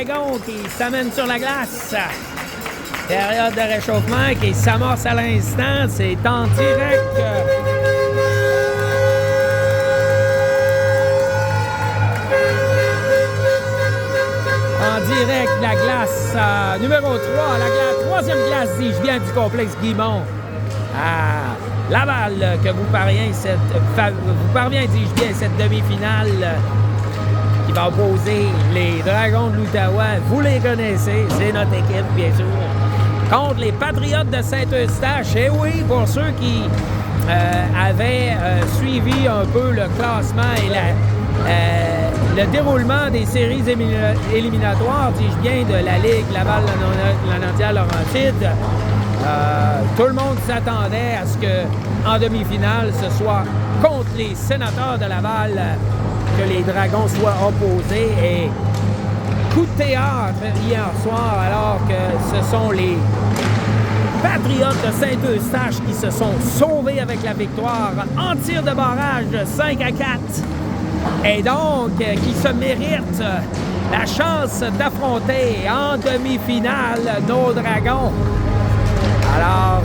Dragons qui s'amènent sur la glace. Période de réchauffement qui s'amorce à l'instant. C'est en direct. En direct de la glace numéro 3, la troisième glace, dis-je bien, du complexe Guimont. À Laval, que vous parvient, dis-je bien, cette demi-finale qui va opposer les Dragons de l'Outaouais. Vous les connaissez, c'est notre équipe, bien sûr. Contre les Patriotes de Saint-Eustache. Et oui, pour ceux qui avaient suivi un peu le classement et le déroulement des séries éliminatoires, dis-je bien, de la Ligue Laval-Lanaudière-Laurentide, tout le monde s'attendait à ce qu'en demi-finale, ce soit contre les Sénateurs de Laval que les Dragons soient opposés. Et coup de théâtre hier soir, alors que ce sont les Patriotes de Saint-Eustache qui se sont sauvés avec la victoire en tir de barrage de 5-4. Et donc, qui se méritent la chance d'affronter en demi-finale nos Dragons. Alors,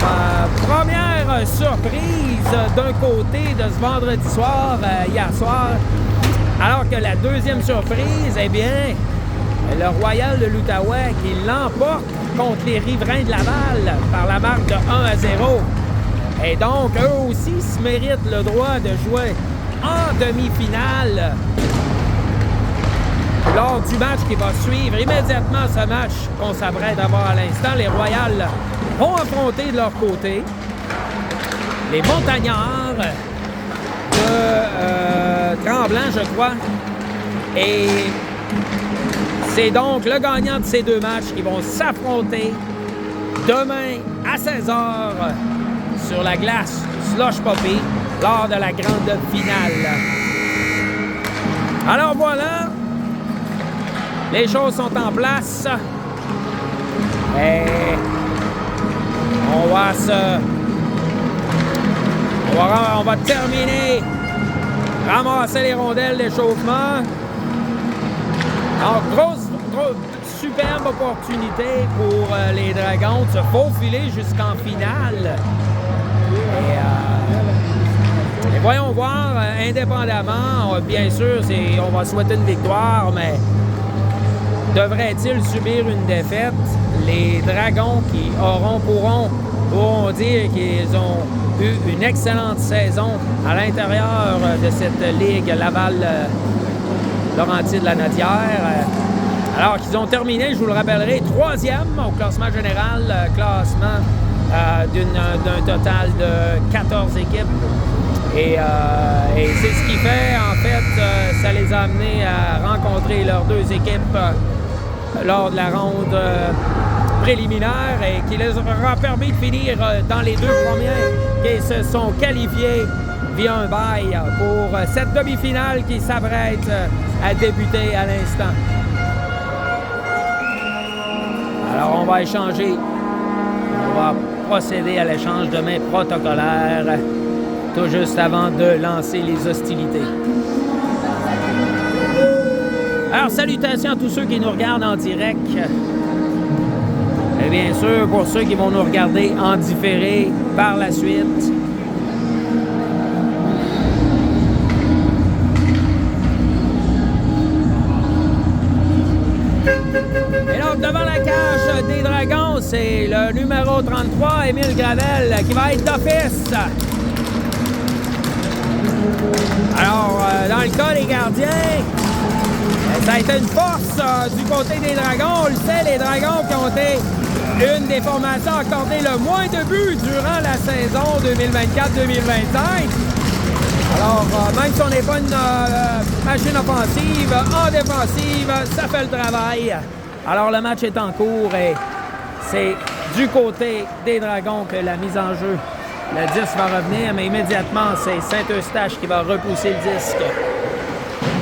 première surprise d'un côté de ce vendredi soir, hier soir, alors que la deuxième surprise, eh bien, le Royal de l'Outaouais qui l'emporte contre les Riverains de Laval par la marque de 1-0. Et donc, eux aussi se méritent le droit de jouer en demi-finale lors du match qui va suivre immédiatement ce match qu'on s'apprête à voir à l'instant. Les Royals vont affronter de leur côté les Montagnards de Tremblant, je crois. Et c'est donc le gagnant de ces deux matchs qui vont s'affronter demain à 16h sur la glace Slush Poppy lors de la grande finale. Alors voilà, les choses sont en place. Et on va terminer, ramasser les rondelles d'échauffement. Alors, grosse, superbe opportunité pour les Dragons de se faufiler jusqu'en finale. Et voyons voir, indépendamment, bien sûr, on va souhaiter une victoire, mais devraient-ils subir une défaite? Les Dragons qui pourront dire qu'ils ont eu une excellente saison à l'intérieur de cette Ligue Laval-Laurentide-Lanaudière. Alors qu'ils ont terminé, je vous le rappellerai, 3e au classement général, classement d'un total de 14 équipes. Et c'est ce qui fait, en fait, ça les a amenés à rencontrer leurs deux équipes lors de la ronde préliminaire et qui les aura permis de finir dans les deux premiers qui se sont qualifiés via un bail pour cette demi-finale qui s'apprête à débuter à l'instant. Alors, on va échanger. On va procéder à l'échange de mains protocolaires tout juste avant de lancer les hostilités. Alors, salutations à tous ceux qui nous regardent en direct. Et bien sûr, pour ceux qui vont nous regarder en différé par la suite. Et donc, devant la cage des Dragons, c'est le numéro 33, Émile Gravel, qui va être d'office. Alors, dans le cas des gardiens, ça a été une force du côté des Dragons. On le sait, les Dragons qui ont été une des formations accordées le moins de buts durant la saison 2024-2025. Alors, même si on n'est pas une machine offensive, en défensive, ça fait le travail. Alors, le match est en cours et c'est du côté des Dragons que la mise en jeu, le 10 va revenir, mais immédiatement, c'est Saint-Eustache qui va repousser le disque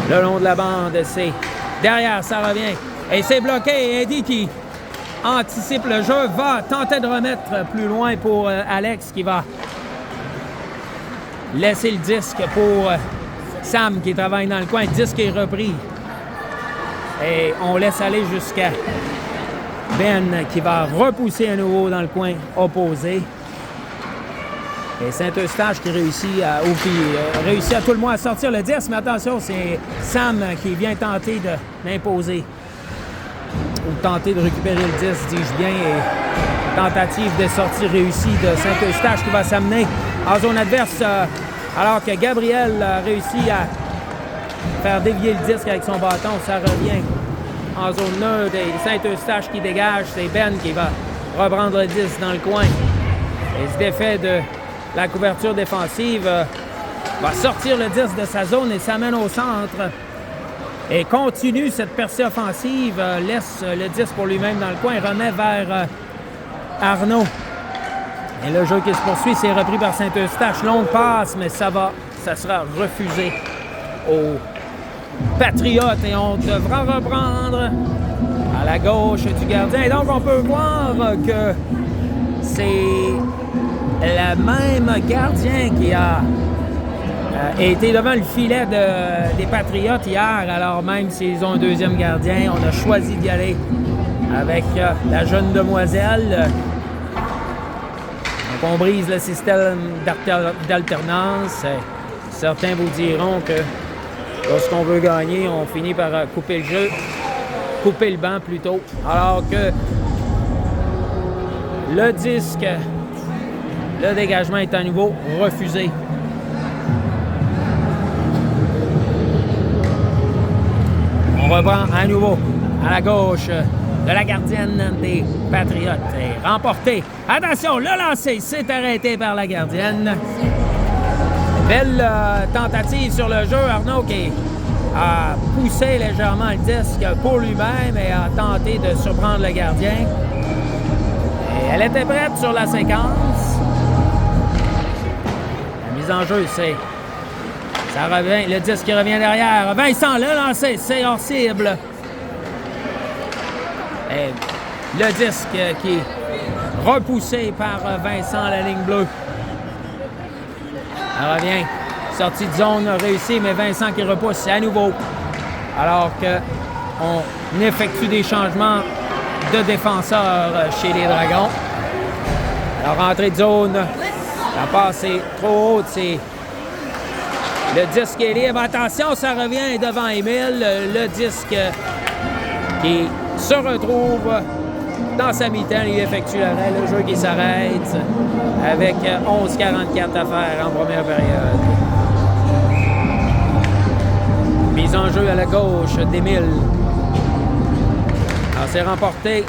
le long de la bande. C'est derrière, ça revient. Et c'est bloqué. Eddie qui anticipe le jeu, va tenter de remettre plus loin pour Alex qui va laisser le disque pour Sam qui travaille dans le coin. Le disque est repris Et on laisse aller jusqu'à Ben qui va repousser à nouveau dans le coin opposé. Et Saint-Eustache qui réussit à tout le monde à sortir le 10, mais attention, c'est Sam qui vient tenter d'imposer ou tenter de récupérer le 10, dis-je bien, et tentative de sortie réussie de Saint-Eustache qui va s'amener en zone adverse alors que Gabriel a réussi à faire dévier le disque avec son bâton. Ça revient en zone neutre et Saint-Eustache qui dégage, c'est Ben qui va reprendre le 10 dans le coin. Et ce défait de la couverture défensive va sortir le 10 de sa zone et s'amène au centre. Et continue cette percée offensive, laisse le 10 pour lui-même dans le coin, remet vers Arnaud. Et le jeu qui se poursuit, c'est repris par Saint-Eustache. Longue passe, mais ça sera refusé aux Patriotes et on devra reprendre à la gauche du gardien. Et donc, on peut voir que c'est le même gardien qui a été devant le filet des Patriotes hier. Alors, même s'ils ont un deuxième gardien, on a choisi d'y aller avec la jeune demoiselle. Donc, on brise le système d'alternance. Certains vous diront que lorsqu'on veut gagner, on finit par couper le jeu, couper le banc plutôt. Alors que le disque, le dégagement est à nouveau refusé. On reprend à nouveau à la gauche de la gardienne des Patriotes. Et remporté. Attention, le lancer s'est arrêté par la gardienne. Belle tentative sur le jeu. Arnaud qui a poussé légèrement le disque pour lui-même et a tenté de surprendre le gardien. Et elle était prête sur la séquence. La mise en jeu, c'est... Ça revient, le disque qui revient derrière. Vincent, le lancer, c'est hors cible. Et le disque qui est repoussé par Vincent à la ligne bleue. Ça revient. Sortie de zone réussie, mais Vincent qui repousse à nouveau. Alors qu'on effectue des changements de défenseurs chez les Dragons. Alors, entrée de zone, la passe est trop haute, c'est le disque est libre. Attention, ça revient devant Émile. Le disque qui se retrouve dans sa mi-temps. Il effectue l'arrêt. Le jeu qui s'arrête avec 11:44 à faire en première période. Mise en jeu à la gauche d'Émile. Alors, c'est remporté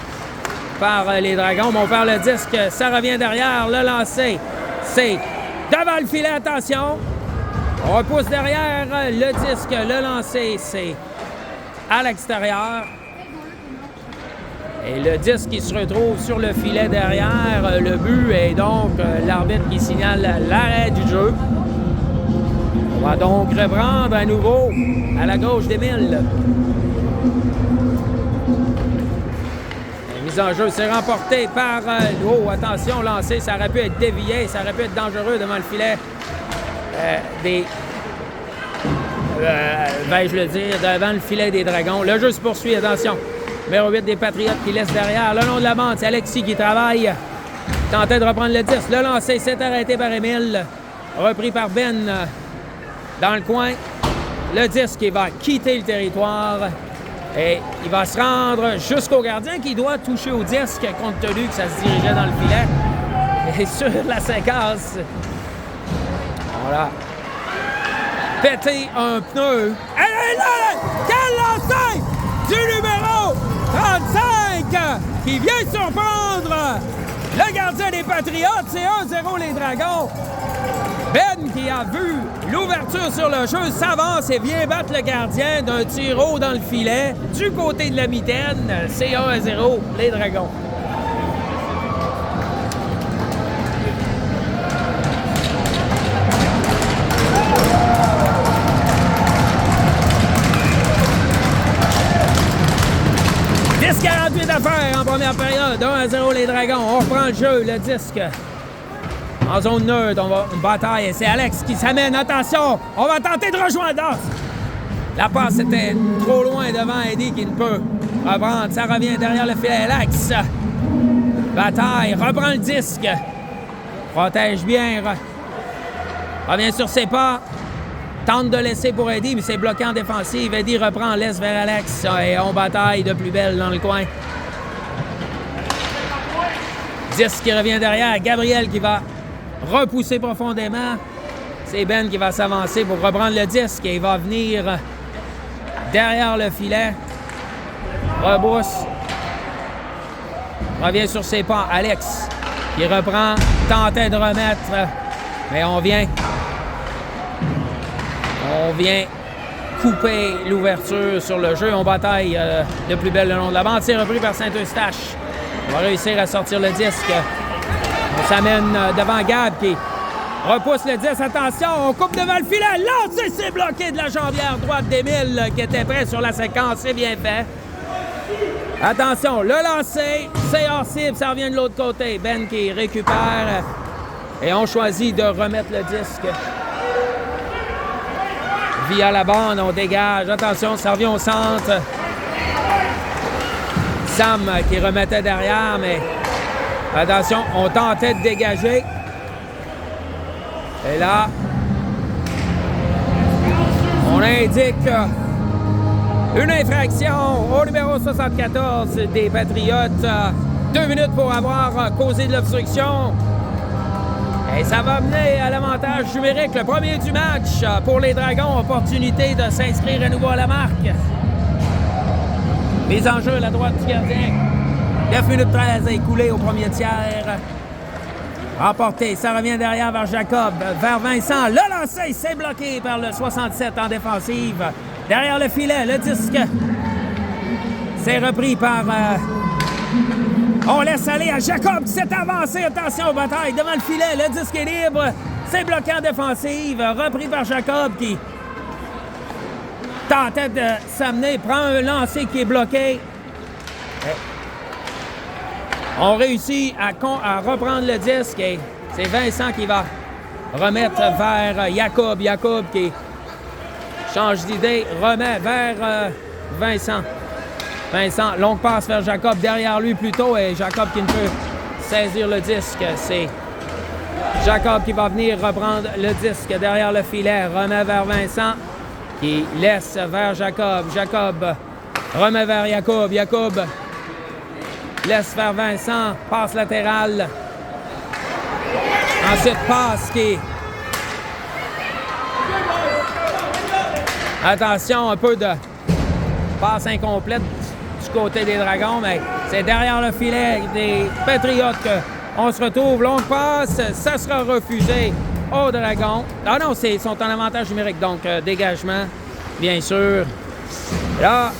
par les Dragons. Mais on perd le disque. Ça revient derrière. Le lancer, c'est devant le filet. Attention. On repousse derrière le disque. Le lancer, c'est à l'extérieur. Et le disque qui se retrouve sur le filet derrière le but. Et donc, l'arbitre qui signale l'arrêt du jeu. On va donc reprendre à nouveau à la gauche d'Émile. La mise en jeu, c'est remporté par... oh, attention, lancé. Ça aurait pu être dévié. Ça aurait pu être dangereux devant le filet. Vais-je le dire, devant le filet des Dragons. Le jeu se poursuit, attention. Numéro 8 des Patriotes qui laisse derrière. Le long de la bande, c'est Alexis qui travaille. Tentait de reprendre le 10. Le lancer s'est arrêté par Émile. Repris par Ben dans le coin. Le disque qui va quitter le territoire. Et il va se rendre jusqu'au gardien qui doit toucher au disque compte tenu que ça se dirigeait dans le filet. Et sur la séquence, voilà. Péter un pneu. Elle est là! Quel lancer du numéro 35 qui vient surprendre le gardien des Patriotes. C'est 1-0 les Dragons. Ben qui a vu l'ouverture sur le jeu s'avance et vient battre le gardien d'un tir haut dans le filet du côté de la mitaine. C'est 1-0 les Dragons. D'affaires en première période, 1-0 les Dragons. On reprend le jeu, le disque en zone neutre. On va une bataille. C'est Alex qui s'amène. Attention, on va tenter de rejoindre. La passe était trop loin devant Eddie qui ne peut reprendre. Ça revient derrière le filet. Alex. Bataille. Reprend le disque. Protège bien. Revient sur ses pas. Tente de laisser pour Eddie, mais c'est bloqué en défensive. Eddie reprend, laisse vers Alex. Et on bataille de plus belle dans le coin. Disque qui revient derrière. Gabriel qui va repousser profondément. C'est Ben qui va s'avancer pour reprendre le disque et il va venir derrière le filet. Rebrousse. Revient sur ses pas. Alex qui reprend. Tentait de remettre. Mais on vient couper l'ouverture sur le jeu. On bataille de plus belle le long de la bande. C'est repris par Saint-Eustache. On va réussir à sortir le disque. On s'amène devant Gab qui repousse le disque. Attention, on coupe devant le filet. Lancé, c'est bloqué de la jambière droite d'Émile qui était prêt sur la séquence. C'est bien fait. Attention, le lancer, c'est hors cible. Ça revient de l'autre côté. Ben qui récupère. Et on choisit de remettre le disque. Via la bande, on dégage. Attention, ça revient au centre. Sam qui remettait derrière, mais attention, on tentait de dégager. Et là, on indique une infraction au numéro 74 des Patriotes. 2 minutes pour avoir causé de l'obstruction. Et ça va mener à l'avantage numérique, le premier du match pour les Dragons. Opportunité de s'inscrire à nouveau à la marque. Mise en jeu à la droite du gardien. 9 minutes 13 à écouler au premier tiers. Remporté, ça revient derrière vers Jacob, vers Vincent. Le lancer, c'est bloqué par le 67 en défensive. Derrière le filet, le disque. C'est repris par... On laisse aller à Jacob qui s'est avancé. Attention aux batailles devant le filet. Le disque est libre. C'est bloqué en défensive. Repris par Jacob qui tentait de s'amener. Prend un lancer qui est bloqué. On réussit à reprendre le disque. Et c'est Vincent qui va remettre vers Jacob. Jacob qui change d'idée. Remet vers Vincent. Vincent, longue passe vers Jacob, derrière lui plutôt, et Jacob qui ne peut saisir le disque. C'est Jacob qui va venir reprendre le disque derrière le filet, remet vers Vincent, qui laisse vers Jacob. Jacob remet vers Jacob. Jacob laisse vers Vincent, passe latérale. Ensuite, passe qui... Attention, un peu de passe incomplète du côté des Dragons, mais c'est derrière le filet des Patriotes qu'on se retrouve. Longue passe, ça sera refusé aux Dragons. Ah non, ils sont en avantage numérique, donc dégagement, bien sûr. Là,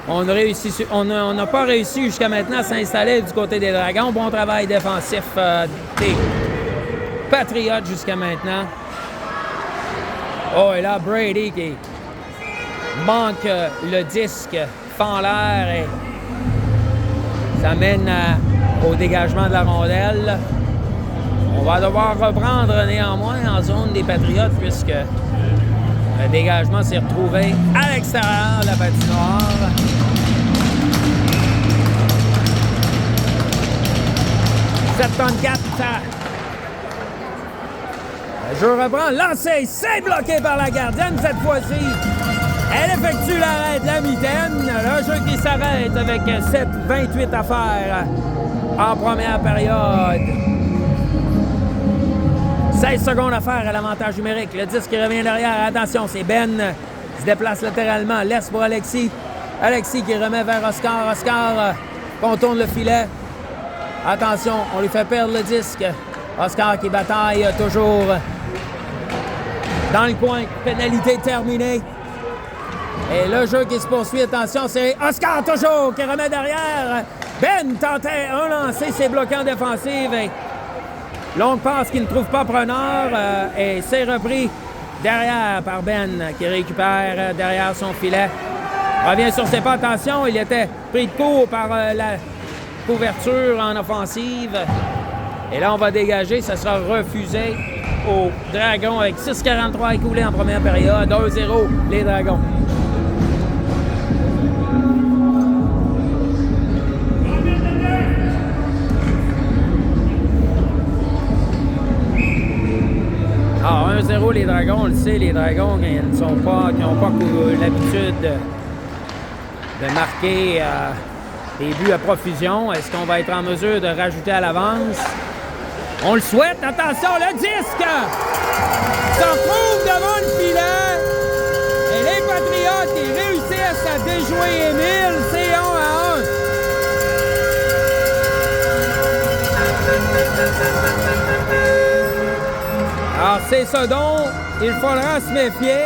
on n'a pas réussi jusqu'à maintenant à s'installer du côté des Dragons. Bon travail défensif des Patriotes jusqu'à maintenant. Oh, et là, Brady qui manque le disque, fend l'air et ça mène au dégagement de la rondelle. On va devoir reprendre néanmoins en zone des Patriotes puisque le dégagement s'est retrouvé à l'extérieur de la patinoire. Je reprends, lancé, c'est bloqué par la gardienne cette fois-ci. Elle effectue l'arrêt de la mitaine. Le jeu qui s'arrête avec 7:28 à faire en première période. 16 secondes à faire à l'avantage numérique. Le disque qui revient derrière. Attention, c'est Ben qui se déplace latéralement. Laisse pour Alexis. Alexis qui remet vers Oscar. Oscar contourne le filet. Attention, on lui fait perdre le disque. Oscar qui bataille toujours dans le coin. Pénalité terminée. Et le jeu qui se poursuit, attention, c'est Oscar toujours qui remet derrière. Ben tentait un lancer, c'est bloqué en défensive. Et longue passe qui ne trouve pas preneur. Et c'est repris derrière par Ben qui récupère derrière son filet. Revient sur ses pas, attention, il était pris de court par la couverture en offensive. Et là, on va dégager, ça sera refusé. aux Dragons avec 6,43 écoulés en première période. 1-0 les Dragons. Ah, 1-0 les Dragons, on le sait, les Dragons qui n'ont pas l'habitude de marquer des buts à profusion. Est-ce qu'on va être en mesure de rajouter à l'avance? On le souhaite. Attention, le disque se retrouve devant le filet. Et les Patriotes qui réussissent à déjouer Émile. C'est 1-1. Alors, c'est ça dont il faudra se méfier.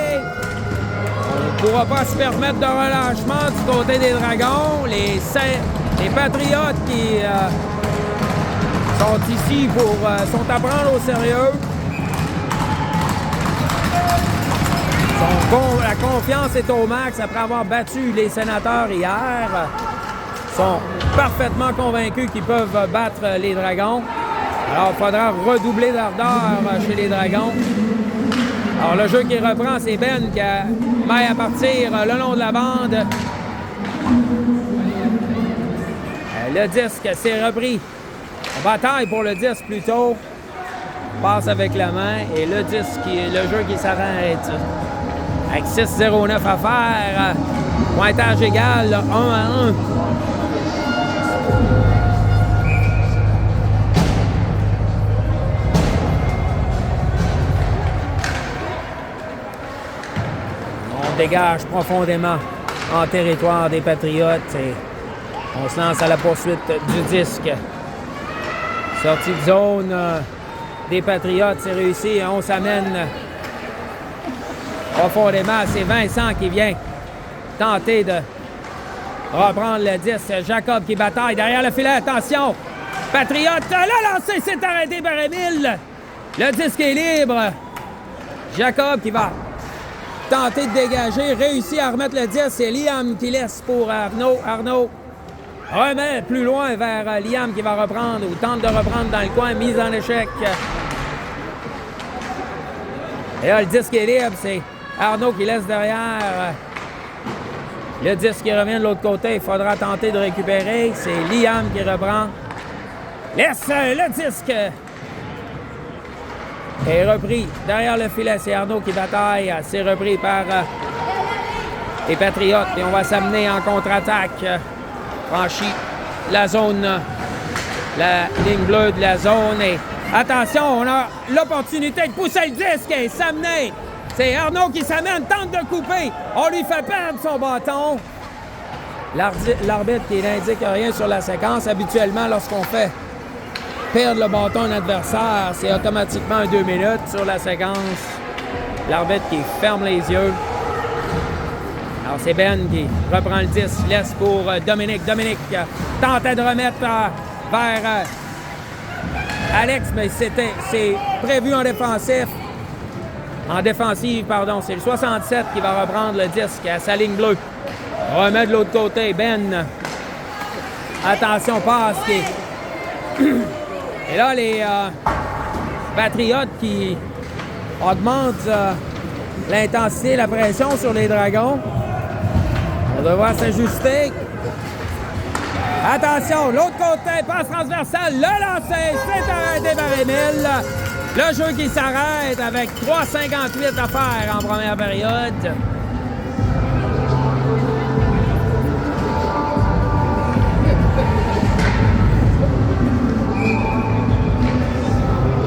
On ne pourra pas se permettre de relâchement du côté des Dragons. Les Patriotes qui sont ici sont à prendre au sérieux. La confiance est au max après avoir battu les Sénateurs hier. Ils sont parfaitement convaincus qu'ils peuvent battre les Dragons. Alors, il faudra redoubler d'ardeur chez les Dragons. Alors, le jeu qui reprend, c'est Ben qui met à partir le long de la bande. Le disque s'est repris. Bataille pour le disque plutôt. Passe avec la main et le disque, le jeu qui s'arrête. Avec 6,09 à faire. Pointage égal, 1-1. On dégage profondément en territoire des Patriotes et on se lance à la poursuite du disque. Sortie de zone des Patriotes, c'est réussi. On s'amène profondément. C'est Vincent qui vient tenter de reprendre le disque. Jacob qui bataille derrière le filet. Attention! Patriote, le lancer s'est arrêté par Émile. Le disque est libre. Jacob qui va tenter de dégager, réussit à remettre le disque. C'est Liam qui laisse pour Arnaud. Arnaud remet plus loin vers Liam qui va reprendre ou tente de reprendre dans le coin. Mise en échec. Et là, le disque est libre. C'est Arnaud qui laisse derrière. Le disque qui revient de l'autre côté. Il faudra tenter de récupérer. C'est Liam qui reprend. Laisse le disque. Et repris derrière le filet. C'est Arnaud qui bataille. C'est repris par les Patriotes. Et on va s'amener en contre-attaque. Franchit la zone, la ligne bleue de la zone. Et attention, on a l'opportunité de pousser le disque et s'amener. C'est Arnaud qui s'amène, tente de couper. On lui fait perdre son bâton. L'arbitre qui n'indique rien sur la séquence. Habituellement, lorsqu'on fait perdre le bâton à un adversaire, c'est automatiquement 2 minutes sur la séquence. L'arbitre qui ferme les yeux. Alors, c'est Ben qui reprend le disque, laisse pour Dominique. Dominique tentait de remettre vers Alex, mais c'est prévu en défensif. En défensive, pardon. C'est le 67 qui va reprendre le disque à sa ligne bleue. Remet de l'autre côté, Ben. Attention, passe. Et là, les Patriotes qui augmentent l'intensité, la pression sur les Dragons. On va devoir s'ajuster. Attention, l'autre côté, passe transversale, le lancer, c'est arrêté par Émile. Le jeu qui s'arrête avec 3,58 à faire en première période.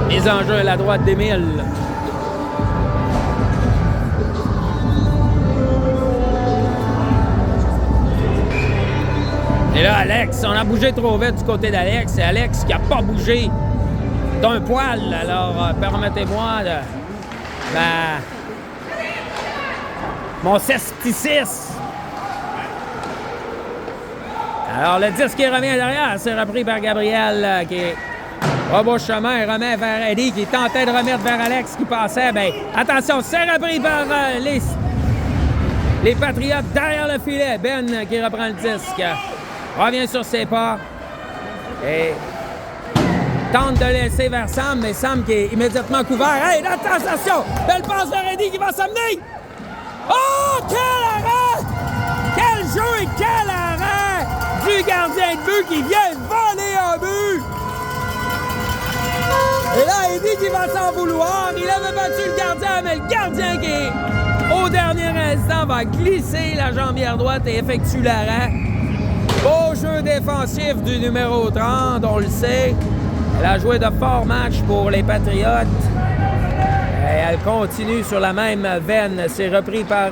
Mise en jeu à la droite d'Émile. Et là, Alex, on a bougé trop vite du côté d'Alex. C'est Alex qui n'a pas bougé d'un poil. Alors, permettez-moi de... mon cesticisse. Alors, le disque qui revient derrière, c'est repris par Gabriel qui rebouche chemin et remet vers Eddie qui tentait de remettre vers Alex qui passait. Bien, attention, c'est repris par les Patriotes derrière le filet. Ben qui reprend le disque. Revient sur ses pas. Et tente de laisser vers Sam, mais Sam qui est immédiatement couvert. Hey, attention! Belle passe de Reddy qui va s'amener! Oh, quel arrêt! Quel jeu et quel arrêt du gardien de but qui vient voler un but! Et là, Eddy qui va s'en vouloir. Il avait battu le gardien, mais le gardien qui, au dernier instant, va glisser la jambière droite et effectue l'arrêt. Beau jeu défensif du numéro 30, on le sait. Elle a joué de forts matchs pour les Patriotes. Et elle continue sur la même veine. C'est repris par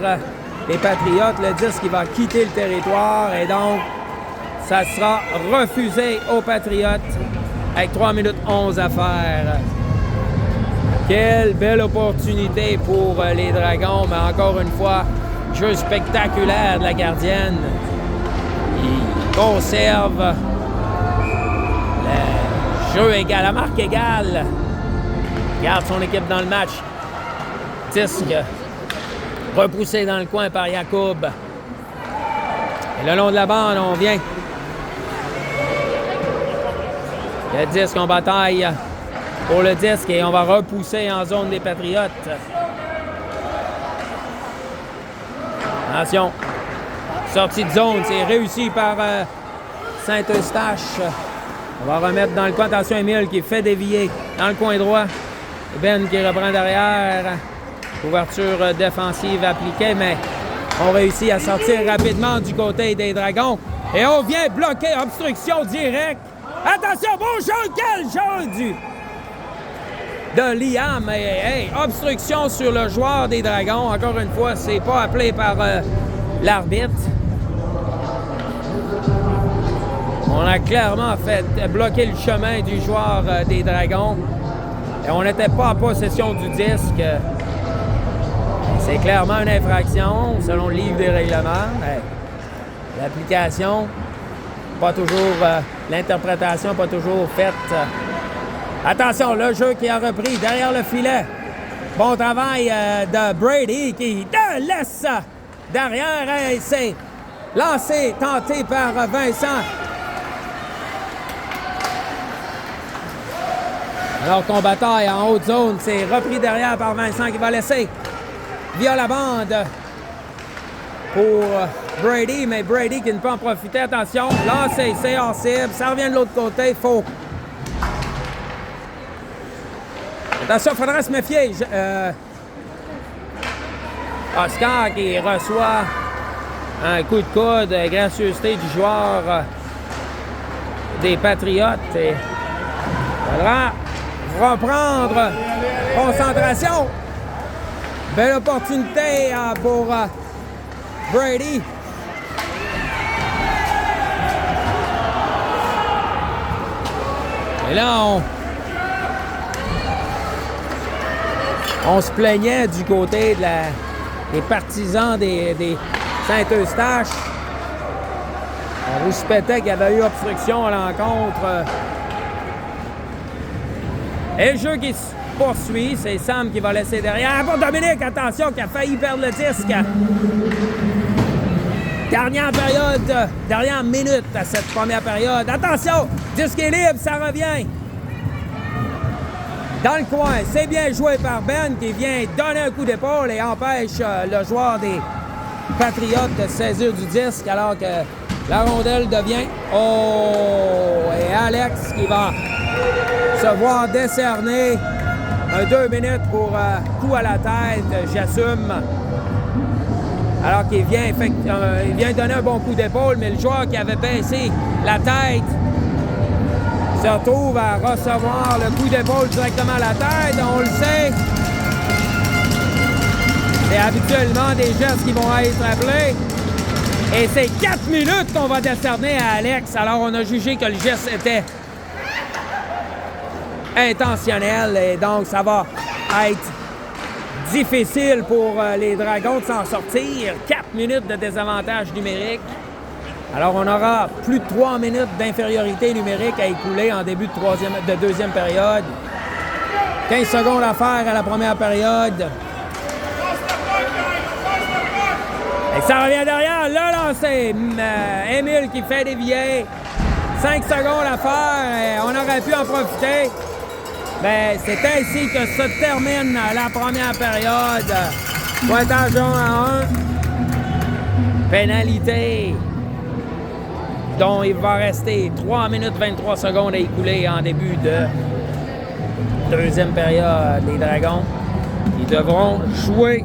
les Patriotes. Le disque qui va quitter le territoire. Et donc, ça sera refusé aux Patriotes avec 3 minutes 11 à faire. Quelle belle opportunité pour les Dragons. Mais encore une fois, jeu spectaculaire de la gardienne. Il conserve le jeu égal, la marque égale. Garde son équipe dans le match. Disque repoussé dans le coin par Yacoub. Et le long de la bande, on vient. Le disque en bataille pour le disque et on va repousser en zone des Patriotes. Attention. Sortie de zone, c'est réussi par Saint-Eustache. On va remettre dans le coin. Attention, Émile qui fait dévier dans le coin droit. Ben qui reprend derrière. Couverture défensive appliquée, mais on réussit à sortir rapidement du côté des Dragons. Et on vient bloquer, obstruction directe. Attention, bon jeu, quel jeu de Liam. Hey, obstruction sur le joueur des Dragons. Encore une fois, c'est pas appelé par l'arbitre. On a clairement fait bloquer le chemin du joueur des Dragons. Et on n'était pas en possession du disque. C'est clairement une infraction, selon le livre des règlements. L'application, pas toujours... l'interprétation pas toujours faite. Attention, le jeu qui a repris derrière le filet. Bon travail de Brady qui laisse derrière. Et c'est lancé, tenté par Vincent. Alors qu'on bataille en haute zone, c'est repris derrière par Vincent qui va laisser via la bande pour Brady, mais Brady qui ne peut en profiter. Attention, lancé, c'est hors cible, ça revient de l'autre côté, faux. Attention, il faudra se méfier. Oscar qui reçoit un coup de coude, gracieuseté du joueur des Patriotes. Il faudra reprendre concentration. Belle opportunité pour Brady. Et là, on se plaignait du côté des partisans des Saint-Eustache. On rouspétait qu'il y avait eu obstruction à l'encontre. Et le jeu qui se poursuit, c'est Sam qui va laisser derrière. Pour Dominique, attention, qui a failli perdre le disque. Dernière période, dernière minute à cette première période. Attention, disque est libre, ça revient. Dans le coin, c'est bien joué par Ben qui vient donner un coup d'épaule et empêche le joueur des Patriotes de saisir du disque alors que la rondelle devient... Oh! Et Alex qui va se voir décerner un 2 minutes pour coup à la tête, j'assume. Alors qu'il vient, il vient donner un bon coup d'épaule, mais le joueur qui avait baissé la tête se retrouve à recevoir le coup d'épaule directement à la tête. On le sait. C'est habituellement des gestes qui vont être appelés. Et c'est 4 minutes qu'on va décerner à Alex. Alors on a jugé que le geste était intentionnel et donc ça va être difficile pour les Dragons de s'en sortir. 4 minutes de désavantage numérique. Alors on aura plus de 3 minutes d'infériorité numérique à écouler en début de deuxième période. 15 secondes à faire à la première période. Et ça revient derrière, le lancer. Émile qui fait dévier. 5 secondes à faire. On aurait pu en profiter. Mais c'est ainsi que se termine la première période. Pointage 1-1. Pénalité dont il va rester 3 minutes 23 secondes à écouler en début de deuxième période. Les Dragons, ils devront jouer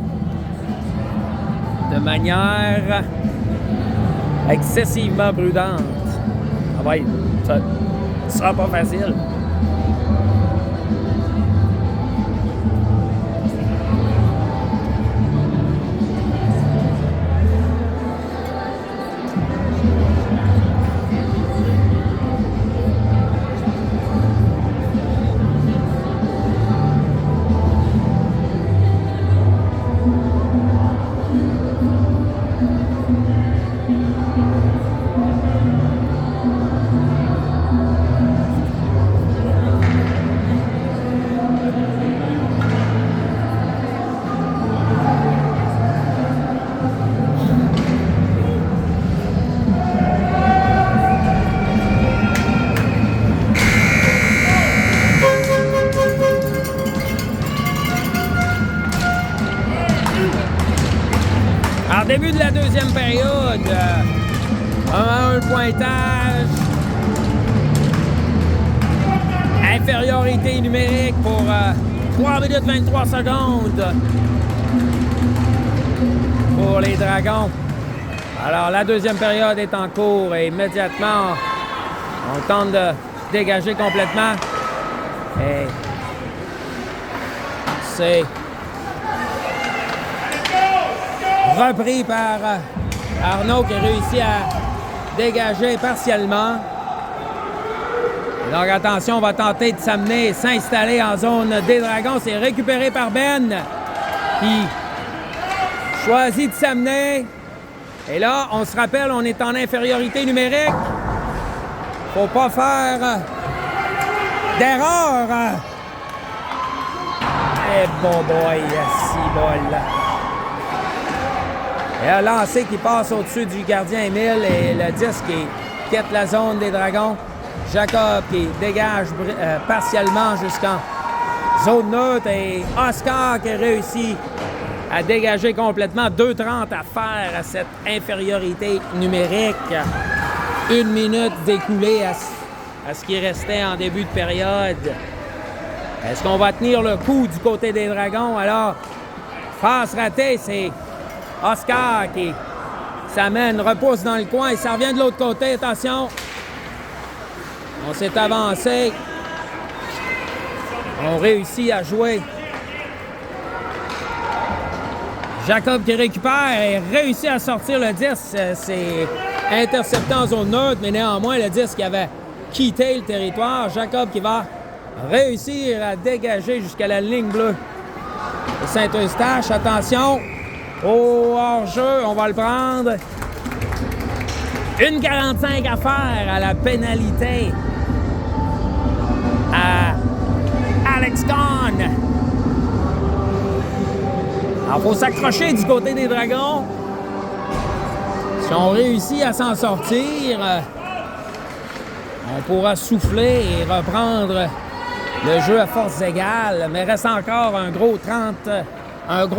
de manière excessivement prudente. Ah ouais, ça sera pas facile. En début de la deuxième période, 1-1 pointage. Infériorité numérique pour 3 minutes 23 secondes pour les Dragons. Alors, la deuxième période est en cours et immédiatement, on tente de dégager complètement. Et c'est repris par Arnaud qui a réussi à dégager partiellement. Donc attention, on va tenter de s'amener, s'installer en zone des Dragons. C'est récupéré par Ben qui choisit de s'amener. Et là, on se rappelle, on est en infériorité numérique. Faut pas faire d'erreur. Eh bon boy, si bol. Et un lancé qui passe au-dessus du gardien Émile et le disque qui quitte la zone des Dragons. Jacob qui dégage partiellement jusqu'en zone neutre et Oscar qui réussit à dégager complètement. 2:30 à faire à cette infériorité numérique. 1 minute d'écoulée à ce qui restait en début de période. Est-ce qu'on va tenir le coup du côté des Dragons? Alors, passe ratée, c'est Oscar qui s'amène, repousse dans le coin et ça revient de l'autre côté. Attention! On s'est avancé. On réussit à jouer. Jacob qui récupère et réussit à sortir le disque. C'est intercepté en zone neutre, mais néanmoins, le disque avait quitté le territoire. Jacob qui va réussir à dégager jusqu'à la ligne bleue de Saint-Eustache. Attention! Au hors-jeu, on va le prendre. 1:45 à faire à la pénalité à Alex Kahn. Alors, il faut s'accrocher du côté des Dragons. Si on réussit à s'en sortir, on pourra souffler et reprendre le jeu à forces égales. Mais reste encore un gros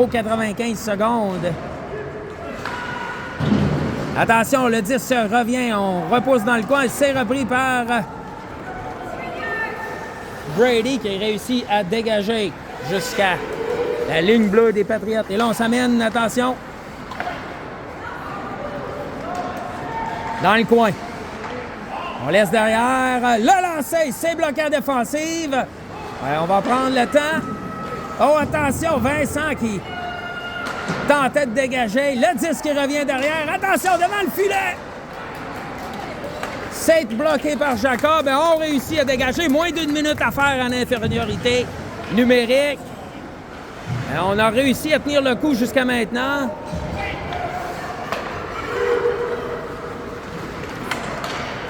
95 secondes. Attention, le 10 revient, on repousse dans le coin, c'est repris par Brady qui réussit à dégager jusqu'à la ligne bleue des Patriotes. Et là, on s'amène, attention, dans le coin. On laisse derrière, le lancer, c'est bloqué à défensive. Ouais, on va prendre le temps. Oh, attention, Vincent qui tentait de dégager. Le 10 qui revient derrière. Attention, devant le filet. C'est bloqué par Jacob. Et on réussit à dégager. Moins d'1 minute à faire en infériorité numérique. Et on a réussi à tenir le coup jusqu'à maintenant.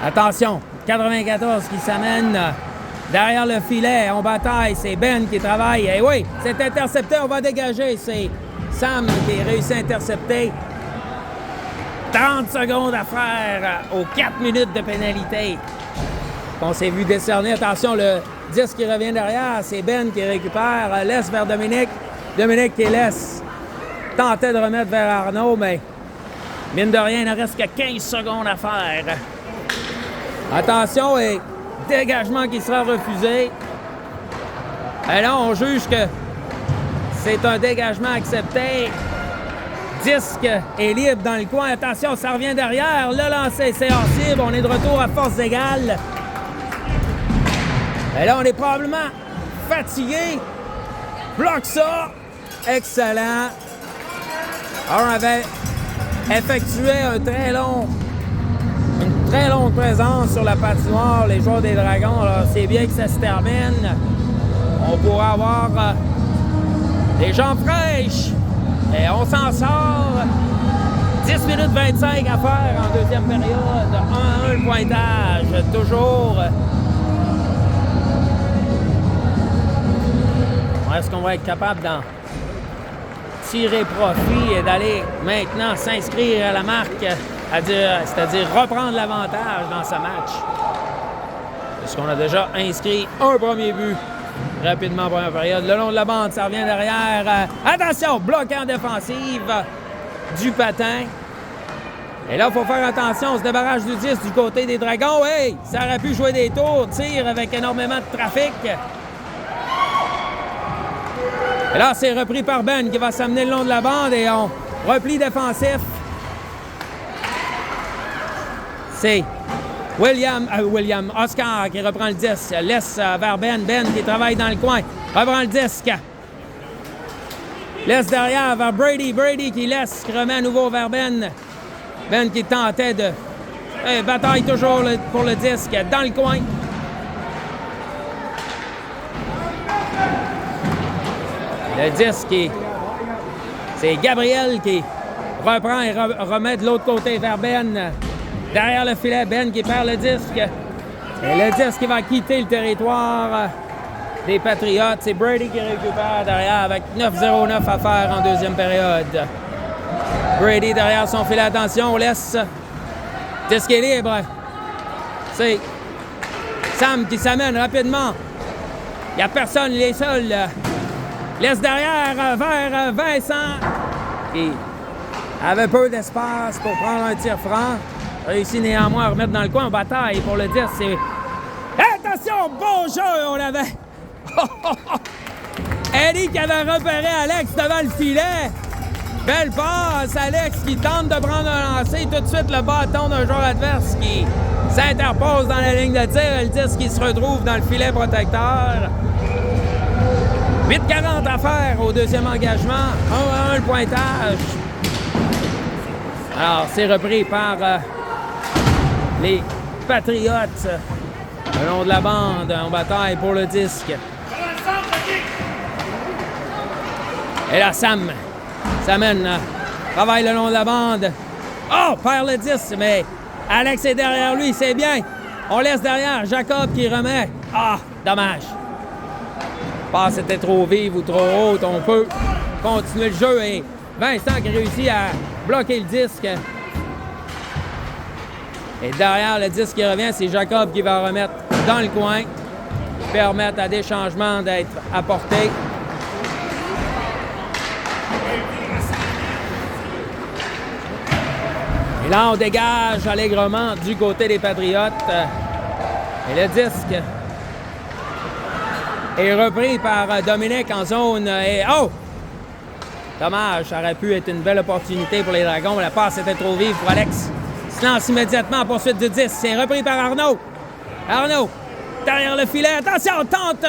Attention, 94 qui s'amène derrière le filet. On bataille. C'est Ben qui travaille. Et oui, c'est intercepté. On va dégager. C'est Sam qui réussit à intercepter. 30 secondes à faire aux 4 minutes de pénalité. On s'est vu décerner. Attention, le disque qui revient derrière, c'est Ben qui récupère. Laisse vers Dominique. Dominique qui laisse. Tentait de remettre vers Arnaud, mais mine de rien, il ne reste que 15 secondes à faire. Attention, et dégagement qui sera refusé. Et là, on juge que c'est un dégagement accepté. Disque est libre dans le coin. Attention, ça revient derrière. Le lancer, c'est hors cible. On est de retour à force égale. Et là, on est probablement fatigué. Bloque ça. Excellent. Alors, on avait effectué une très longue présence sur la patinoire, les joueurs des Dragons. Alors, c'est bien que ça se termine. On pourra avoir des jambes fraîches. Et on s'en sort. 10 minutes 25 à faire en deuxième période. 1-1 le pointage. Toujours. Est-ce qu'on va être capable d'en tirer profit et d'aller maintenant s'inscrire à la marque, c'est-à-dire reprendre l'avantage dans ce match? Parce qu'on a déjà inscrit un premier but rapidement en première période. Le long de la bande, ça revient derrière. Attention, bloqué en défensive du patin. Et là, il faut faire attention, on se débarrasse du 10 du côté des Dragons. Hey, ça aurait pu jouer des tours, tir avec énormément de trafic. Et là, c'est repris par Ben qui va s'amener le long de la bande et on repli défensif. C'est Oscar qui reprend le disque, laisse vers Ben qui travaille dans le coin, reprend le disque. Laisse derrière vers Brady qui laisse, qui remet à nouveau vers Ben qui tentait de... bataille toujours pour le disque, dans le coin. Le disque, c'est Gabriel qui reprend et remet de l'autre côté vers Ben. Derrière le filet, Ben qui perd le disque. Et le disque qui va quitter le territoire des Patriotes. C'est Brady qui récupère derrière avec 9:09 à faire en deuxième période. Brady derrière son filet. Attention, on laisse. Disque est libre. C'est Sam qui s'amène rapidement. Il n'y a personne, il est seul. Laisse derrière vers Vincent, qui avait peu d'espace pour prendre un tir franc. Réussit néanmoins à remettre dans le coin en bataille pour le dire. C'est... Attention, bon jeu, on avait... Eddie qui avait repéré Alex devant le filet. Belle passe, Alex qui tente de prendre un lancer. Tout de suite, le bâton d'un joueur adverse qui s'interpose dans la ligne de tir. Le disque qui se retrouve dans le filet protecteur. 8:40 à faire au deuxième engagement. 1-1 le pointage. Alors, c'est repris par les Patriotes le long de la bande en bataille pour le disque. Et là, Sam s'amène, travaille le long de la bande. Oh, perd le disque, mais Alex est derrière lui, c'est bien. On laisse derrière Jacob qui remet. Ah, dommage. Passe était trop vive ou trop haute, on peut continuer le jeu et Vincent qui réussit à bloquer le disque. Et derrière le disque qui revient, c'est Jacob qui va remettre dans le coin, permettre à des changements d'être apportés. Et là, on dégage allègrement du côté des Patriotes. Et le disque est repris par Dominique en zone. Et oh! Dommage, ça aurait pu être une belle opportunité pour les Dragons. La passe était trop vive pour Alex. Il se lance immédiatement en poursuite du 10. C'est repris par Arnaud. Arnaud, derrière le filet. Attention, on tente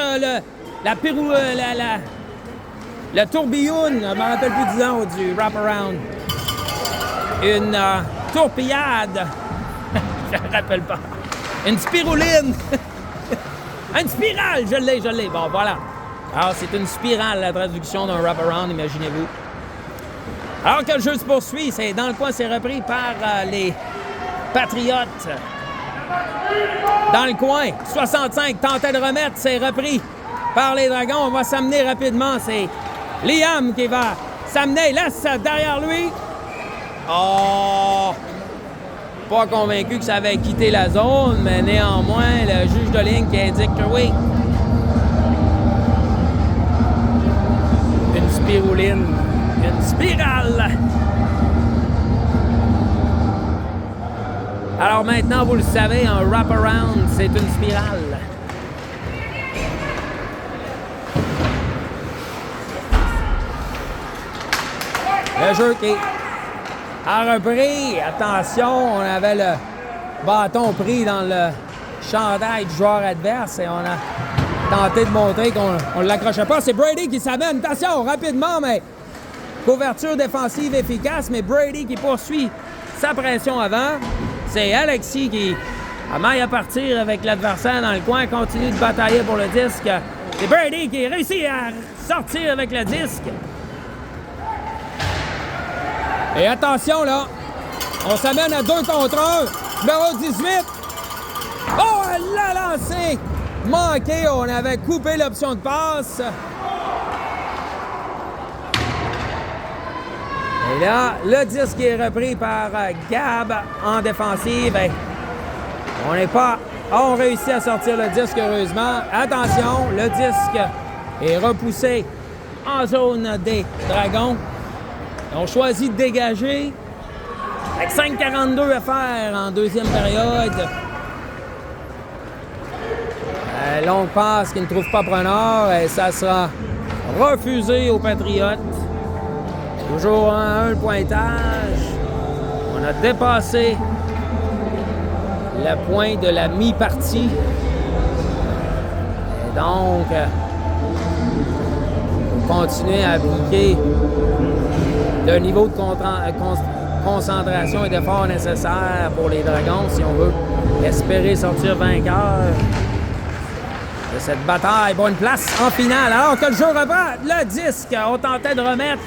le tourbillon. Je ne me rappelle plus du nom du wraparound. Une tourpillade. Je ne me rappelle pas. Une spiruline. Une spirale, je l'ai. Bon, voilà. Alors, c'est une spirale, la traduction d'un wraparound, imaginez-vous. Alors que le jeu se poursuit, c'est dans le coin, c'est repris par les Patriotes. Dans le coin, 65, tentait de remettre, c'est repris par les Dragons. On va s'amener rapidement, c'est Liam qui va s'amener, laisse derrière lui. Oh! Pas convaincu que ça avait quitté la zone, mais néanmoins, le juge de ligne qui indique que oui. Une spiruline. Une spirale. Alors maintenant, vous le savez, un wrap-around, c'est une spirale. Le jeu qui a repris. Attention, on avait le bâton pris dans le chandail du joueur adverse et on a tenté de montrer qu'on ne l'accrochait pas. C'est Brady qui s'amène. Attention, rapidement, mais couverture défensive efficace, mais Brady qui poursuit sa pression avant. C'est Alexis qui a maille à partir avec l'adversaire dans le coin, continue de batailler pour le disque. C'est Brady qui réussit à sortir avec le disque. Et attention, là, on s'amène à 2 contre 1. Numéro 18. Oh, elle l'a lancé! Manqué, on avait coupé l'option de passe. Et là, le disque est repris par Gab en défensive. Et on réussit à sortir le disque, heureusement. Attention, le disque est repoussé en zone des Dragons. On choisit de dégager avec 5,42 à faire en deuxième période. Longue passe qui ne trouve pas preneur et ça sera refusé aux Patriotes. Toujours un pointage. On a dépassé le point de la mi-partie. Et donc, on continue à appliquer le niveau de concentration et d'effort nécessaire pour les Dragons si on veut espérer sortir vainqueur de cette bataille. Bonne place en finale. Alors que le jeu reprend, le disque, on tentait de remettre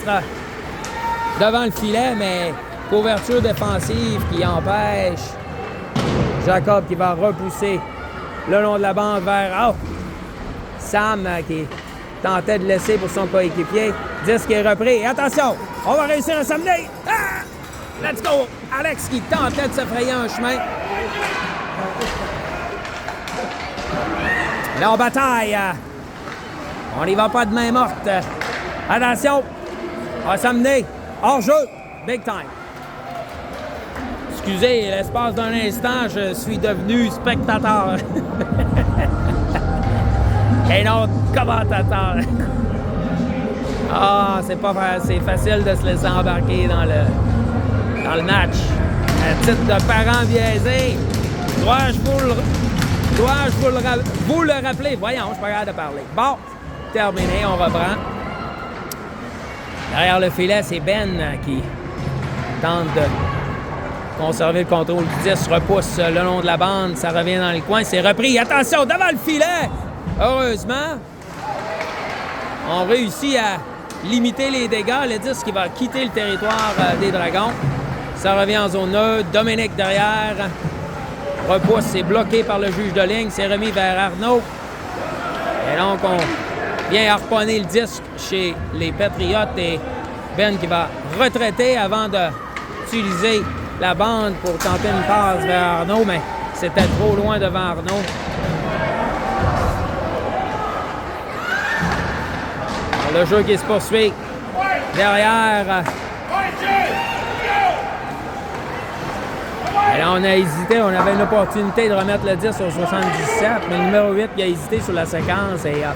devant le filet, mais couverture défensive qui empêche Jacob qui va repousser le long de la bande vers Sam qui tentait de laisser pour son coéquipier. Disque est repris. Et attention, on va réussir à s'amener. Ah! Let's go! Alex qui tentait de se frayer un chemin. Là, on bataille. On n'y va pas de main morte. Attention, on va s'amener. Hors-jeu, big time. Excusez, l'espace d'un instant, je suis devenu spectateur. Et non commentateur. C'est facile de se laisser embarquer dans le match. À titre de parent biaisé, dois-je vous le rappeler? Voyons, je suis pas capable de parler. Bon, terminé, on reprend. Derrière le filet, c'est Ben qui tente de conserver le contrôle du disque, repousse le long de la bande, ça revient dans le coin, c'est repris. Attention, devant le filet! Heureusement, on réussit à limiter les dégâts. Le disque qui va quitter le territoire des Dragons. Ça revient en zone neutre. Dominique derrière. Repousse, c'est bloqué par le juge de ligne. C'est remis vers Arnaud. Et donc, on vient harponner le disque chez les Patriotes. Et Ben qui va retraiter avant d'utiliser la bande pour tenter une passe vers Arnaud. Mais c'était trop loin devant Arnaud. Le jeu qui se poursuit derrière. Et là, on a hésité. On avait une opportunité de remettre le 10 au 77, mais le numéro 8 qui a hésité sur la séquence et a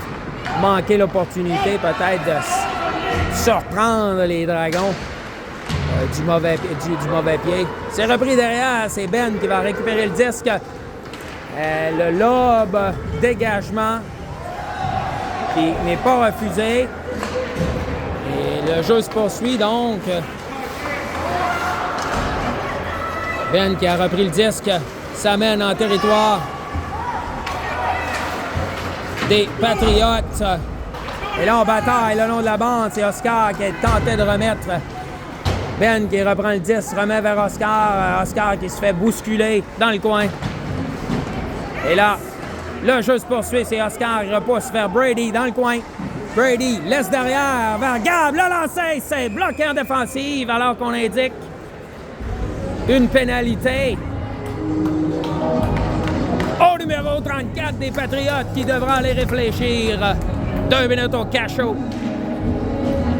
manqué l'opportunité peut-être de surprendre les Dragons du mauvais pied. C'est repris derrière. C'est Ben qui va récupérer le disque. Le lob, dégagement qui n'est pas refusé. Et le jeu se poursuit donc. Ben qui a repris le disque s'amène en territoire des Patriotes. Et là, on bataille le long de la bande. C'est Oscar qui tentait de remettre. Ben qui reprend le disque, remet vers Oscar. Oscar qui se fait bousculer dans le coin. Et là, le jeu se poursuit. C'est Oscar qui repousse vers Brady dans le coin. Brady laisse derrière vers Gab. Le lancer, c'est bloqué en défensive alors qu'on indique une pénalité. Au numéro 34 des Patriotes qui devra aller réfléchir 2 minutes au cachot.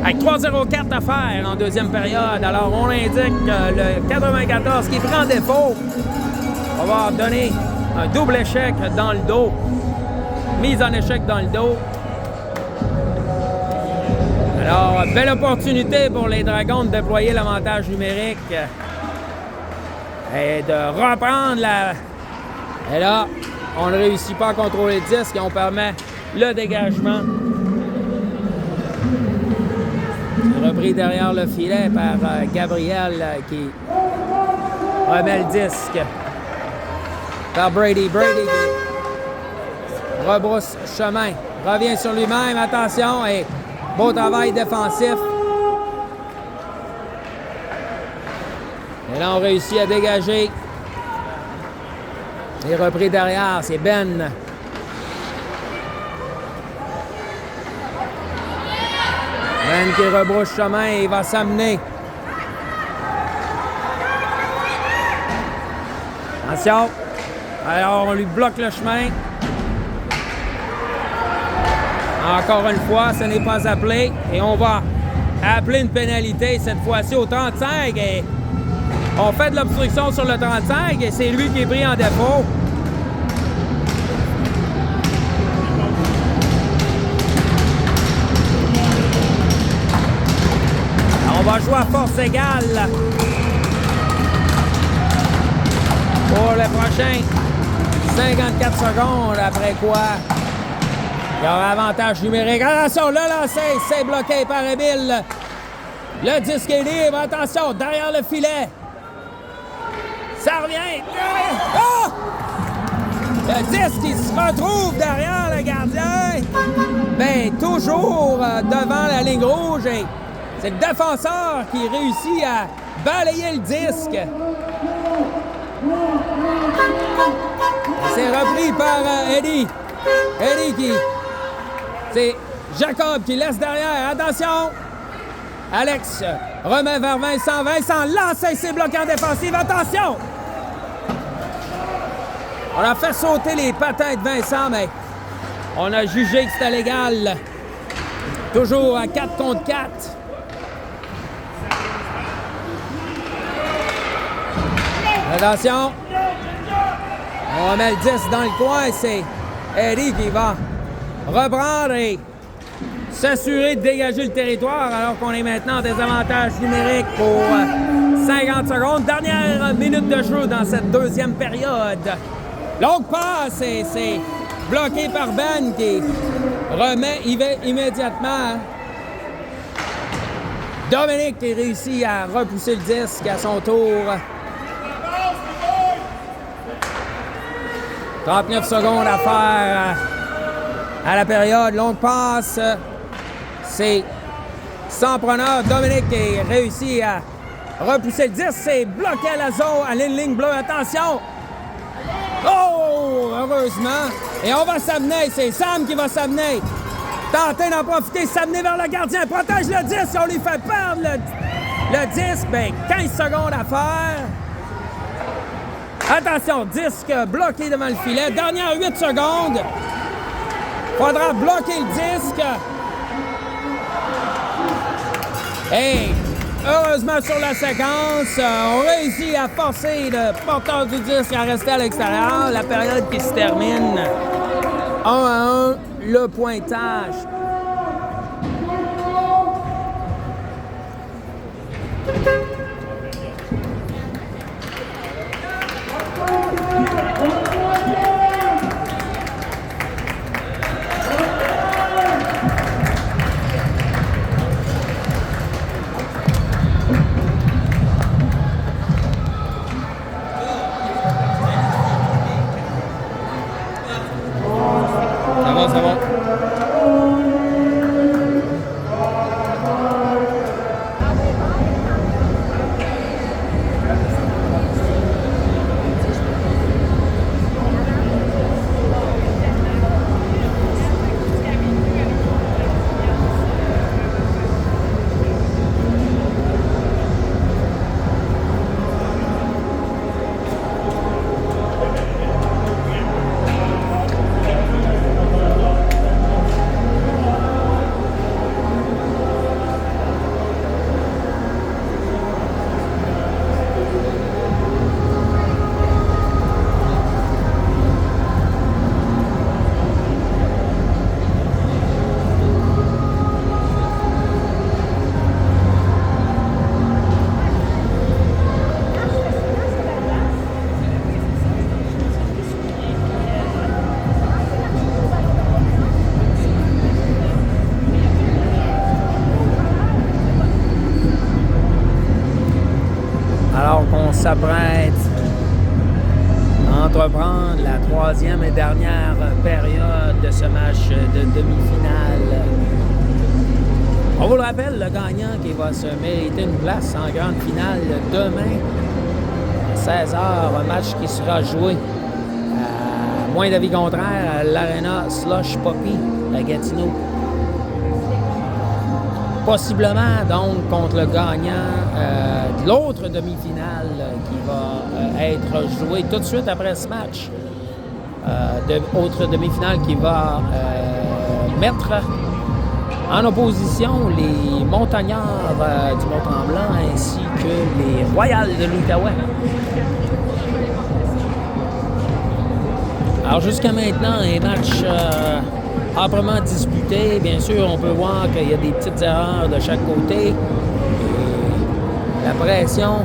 Avec 3-0-4 à faire en deuxième période. Alors, on indique le 94 qui prend défaut. On va donner un double échec dans le dos. Mise en échec dans le dos. Alors, belle opportunité pour les Dragons de déployer l'avantage numérique et de reprendre la... Et là, on ne réussit pas à contrôler le disque et on permet le dégagement. Repris derrière le filet par Gabriel qui remet le disque par Brady. Brady qui rebrousse chemin, revient sur lui-même, attention, et beau travail défensif. Et là, on réussit à dégager. Et repris derrière, c'est Ben. Ben qui rebrousse chemin et il va s'amener. Attention. Alors, on lui bloque le chemin. Encore une fois, ce n'est pas appelé. Et on va appeler une pénalité, cette fois-ci au 35. Et on fait de l'obstruction sur le 35 et c'est lui qui est pris en défaut. On va jouer à force égale pour le prochain 54 secondes, après quoi il y aura avantage numérique. Attention, le lancer, c'est bloqué par Emile. Le disque est libre, attention, derrière le filet. Ça revient. Oh! Le disque qui se retrouve derrière le gardien. Mais toujours devant la ligne rouge. Et c'est le défenseur qui réussit à balayer le disque. C'est repris par Eddie. Eddie qui... C'est Jacob qui laisse derrière. Attention! Alex remet vers Vincent. Vincent lance et c'est bloqué en défensive. Attention! On a fait sauter les patins de Vincent, mais on a jugé que c'était légal. Toujours à 4 contre 4. Attention! On remet le 10 dans le coin. C'est Eddie qui va reprendre et s'assurer de dégager le territoire alors qu'on est maintenant en désavantage numérique pour 50 secondes. Dernière minute de jeu dans cette deuxième période. Longue passe et c'est bloqué par Ben qui remet immédiatement. Dominique qui réussit à repousser le disque à son tour. 39 secondes à faire à la période. Longue passe. C'est sans preneur. Dominique qui réussit à repousser le disque. C'est bloqué à la zone, à ligne bleue. Attention! Oh! Heureusement. Et on va s'amener. C'est Sam qui va s'amener. Tenter d'en profiter, s'amener vers le gardien. Protège le disque. On lui fait perdre le disque. Bien, 15 secondes à faire. Attention, disque bloqué devant le filet. Dernière 8 secondes. Faudra bloquer le disque. Et heureusement sur la séquence, on réussit à forcer le porteur du disque à rester à l'extérieur. La période qui se termine 1-1, le pointage. Ça va. On s'apprête à entreprendre la troisième et dernière période de ce match de demi-finale. On vous le rappelle, le gagnant qui va se mériter une place en grande finale demain à 16h, un match qui sera joué à moins d'avis contraire à l'Arena Slush Poppy à Gatineau. Possiblement, donc, contre le gagnant de l'autre demi-finale qui va être jouée tout de suite après ce match. Autre demi-finale qui va mettre en opposition les Montagnards du Mont-Tremblant ainsi que les Royals de l'Outaouais. Alors, jusqu'à maintenant, un match âprement disputé. Bien sûr, on peut voir qu'il y a des petites erreurs de chaque côté. Et la pression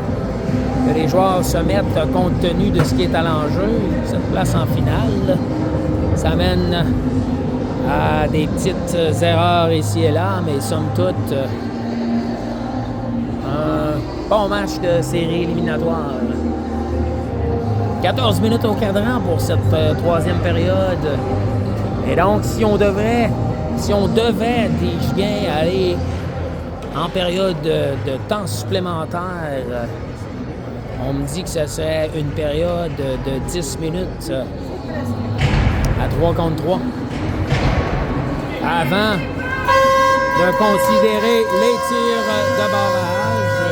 que les joueurs se mettent compte tenu de ce qui est à l'enjeu, cette place en finale, ça mène à des petites erreurs ici et là, mais somme toute, un bon match de série éliminatoire. 14 minutes au cadran pour cette troisième période. Et donc, si on devait, dis-je bien, aller en période de temps supplémentaire, on me dit que ce serait une période de 10 minutes à 3 contre 3. Avant de considérer les tirs de barrage.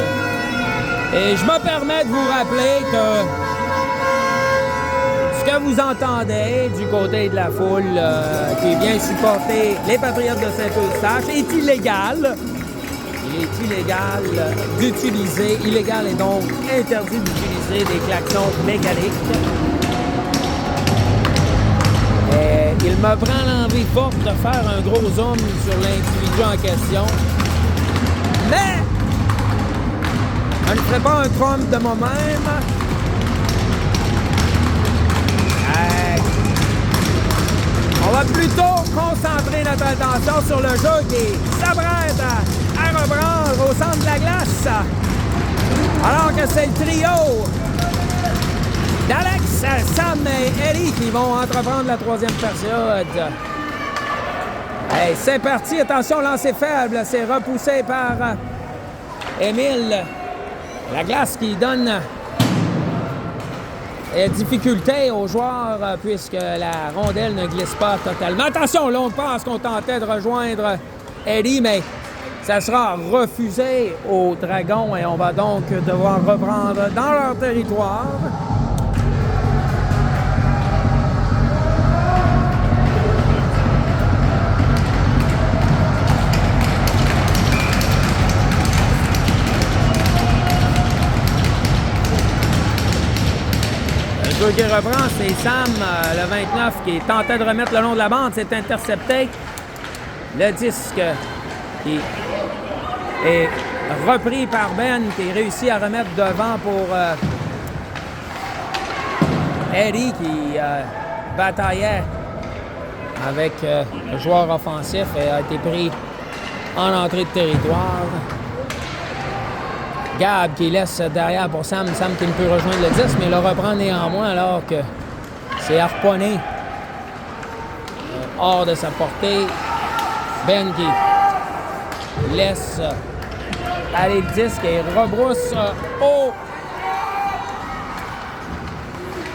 Et je me permets de vous rappeler que ce que vous entendez du côté de la foule qui vient supporter les Patriotes de Saint-Eustache est illégal. Il est illégal d'utiliser, illégal et donc interdit d'utiliser des klaxons mécaniques. Et il me prend l'envie forte de faire un gros zoom sur l'individu en question. Mais je ne ferai pas un Trump de moi-même. On va plutôt concentrer notre attention sur le jeu qui s'apprête à reprendre au centre de la glace. Alors que c'est le trio d'Alex, Sam et Ellie qui vont entreprendre la troisième période. Hey, c'est parti, attention, lancer faible, c'est repoussé par Émile. La glace qui donne difficulté aux joueurs puisque la rondelle ne glisse pas totalement. Attention, longue passe qu'on tentait de rejoindre Eddie, mais ça sera refusé aux Dragons et on va donc devoir reprendre dans leur territoire. Le jeu qui reprend, c'est Sam, le 29, qui tentait de remettre le long de la bande. C'est intercepté. Le disque qui est repris par Ben, qui réussit à remettre devant pour Eddie, qui bataillait avec le joueur offensif et a été pris en entrée de territoire. Gab qui laisse derrière pour Sam. Sam qui ne peut rejoindre le 10, mais le reprend néanmoins alors que c'est harponné hors de sa portée. Ben qui laisse aller le disque et rebrousse au...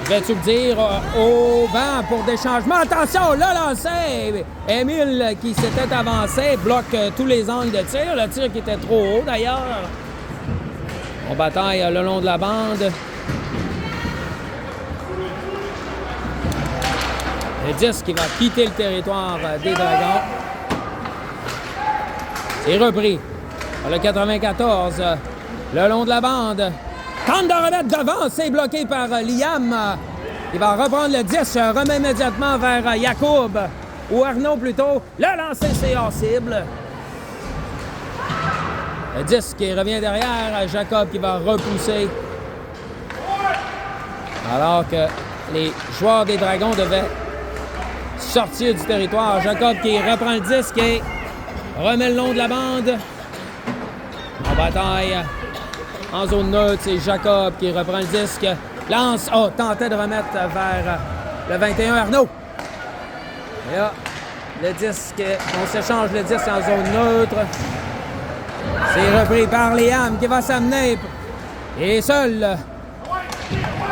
vais-tu le dire, au vent pour des changements. Attention, le lancer! Émile qui s'était avancé bloque tous les angles de tir. Le tir qui était trop haut d'ailleurs. On bataille le long de la bande. Le disque qui va quitter le territoire des Dragons. C'est repris. Le 94, le long de la bande. Tente de remettre devant, c'est bloqué par Liam. Il va reprendre le 10, remet immédiatement vers Yacoub, ou Arnaud plutôt. Le lancer, c'est hors cible. Le 10 qui revient derrière, Jacob qui va repousser. Alors que les joueurs des Dragons devaient sortir du territoire. Jacob qui reprend le disque et remet le long de la bande. En bataille En zone neutre, c'est Jacob qui reprend le disque. Lance, tentait de remettre vers le 21 Arnaud. Et là, le disque, on s'échange le disque en zone neutre. C'est repris par Liam qui va s'amener. Et seul.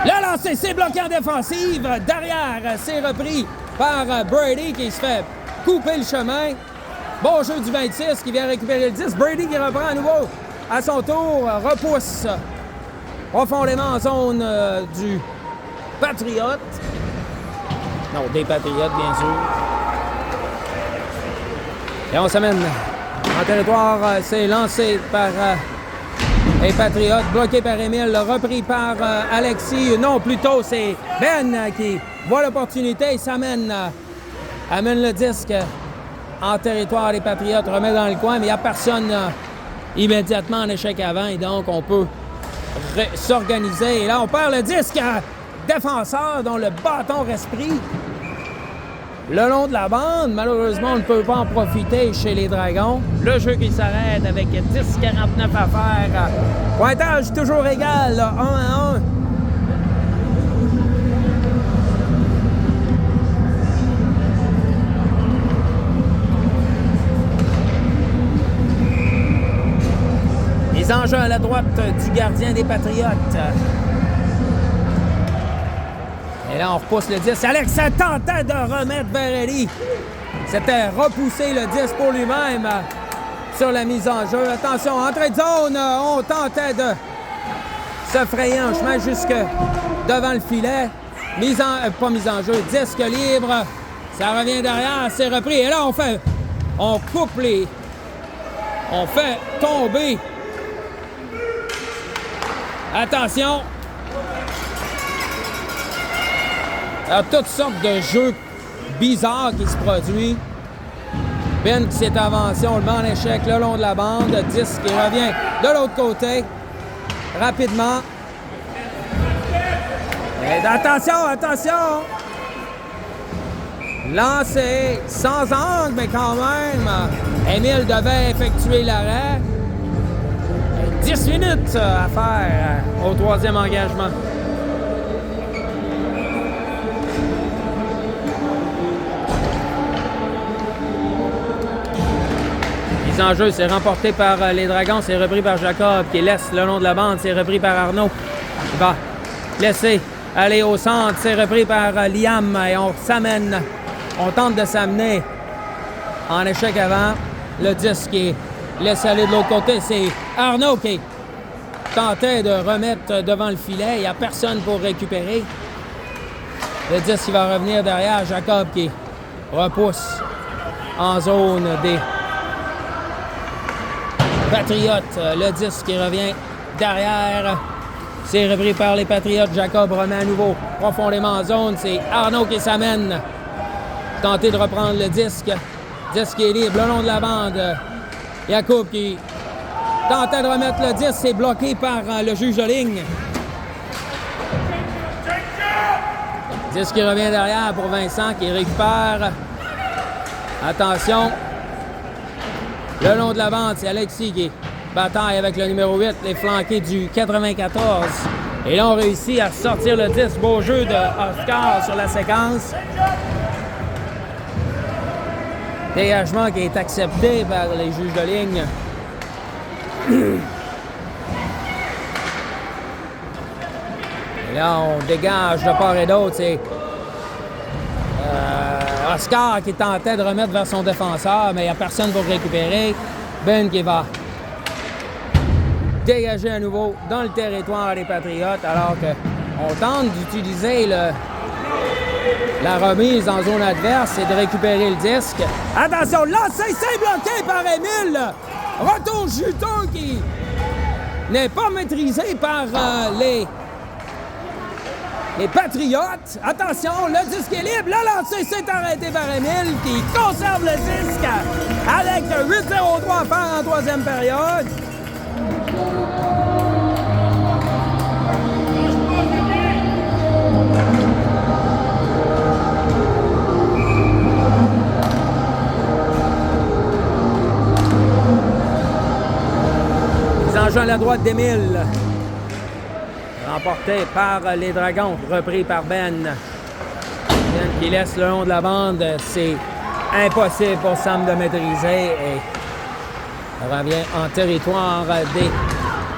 Le lancer, c'est bloqué en défensive. Derrière, c'est repris par Brady qui se fait couper le chemin. Bon jeu du 26 qui vient récupérer le 10. Brady qui reprend à nouveau à son tour. Repousse profondément en zone du Patriote. Non, des Patriotes, bien sûr. Et on s'amène en territoire. C'est lancé par les Patriotes. Bloqué par Émile. Repris par Alexis. Non, plutôt, c'est Ben qui voit l'opportunité. Il s'amène. Amène le disque en territoire des Patriotes. Remet dans le coin, mais il n'y a personne immédiatement en échec avant. Et donc, on peut s'organiser. Et là, on perd le disque. Défenseur dont le bâton reste pris le long de la bande. Malheureusement, on ne peut pas en profiter chez les Dragons. Le jeu qui s'arrête avec 10-49 à faire. Pointage toujours égal, 1-1. Les enjeux à la droite du gardien des Patriotes. Et là, on repousse le 10. Alex tentait de remettre vers Elie. C'était repousser le 10 pour lui-même sur la mise en jeu. Attention, entrée de zone. On tentait de se frayer un chemin jusque devant le filet. Pas mise en jeu, disque libre. Ça revient derrière, c'est repris. Et là, on coupe les... On fait tomber. Attention. Il y a toutes sortes de jeux bizarres qui se produisent. Ben qui s'est avancé, on le met en échec le long de la bande. 10 qui revient de l'autre côté. Rapidement. Et attention! Lancé sans angle, mais quand même, Émile devait effectuer l'arrêt. 10 minutes à faire au troisième engagement. En jeu, c'est remporté par les Dragons, c'est repris par Jacob qui laisse le long de la bande, c'est repris par Arnaud. Il va laisser aller au centre, c'est repris par Liam et on s'amène, on tente de s'amener en échec avant. Le disque qui est laissé aller de l'autre côté, c'est Arnaud qui tentait de remettre devant le filet. Il n'y a personne pour récupérer. Le disque qui va revenir derrière, Jacob qui repousse en zone des Patriotes, le 10 qui revient derrière. C'est repris par les Patriotes. Jacob remet à nouveau profondément en zone. C'est Arnaud qui s'amène. Tenter de reprendre le disque. Disque qui est libre le long de la bande. Jacob qui tentait de remettre le disque. C'est bloqué par le juge de ligne. Disque qui revient derrière pour Vincent qui récupère. Attention. Le long de la bande, c'est Alexis qui bataille avec le numéro 8, les flanqués du 94. Et là, on réussit à sortir le 10. Beau jeu de Oscar sur la séquence. Dégagement qui est accepté par les juges de ligne. Et là, on dégage de part et d'autre. C'est Oscar qui tentait de remettre vers son défenseur, mais il n'y a personne pour récupérer. Ben qui va dégager à nouveau dans le territoire des Patriotes, alors qu'on tente d'utiliser la remise en zone adverse et de récupérer le disque. Attention, lancé, c'est bloqué par Émile. Retour juteux qui n'est pas maîtrisé par les Patriotes. Attention, le disque est libre. Le lancer s'est arrêté par Émile qui conserve le disque avec 8-0-3 à faire en troisième période. Les enjeux à la droite d'Émile. remporté par les Dragons, repris par Ben. Ben qui laisse le long de la bande. C'est impossible pour Sam de maîtriser et revient en territoire des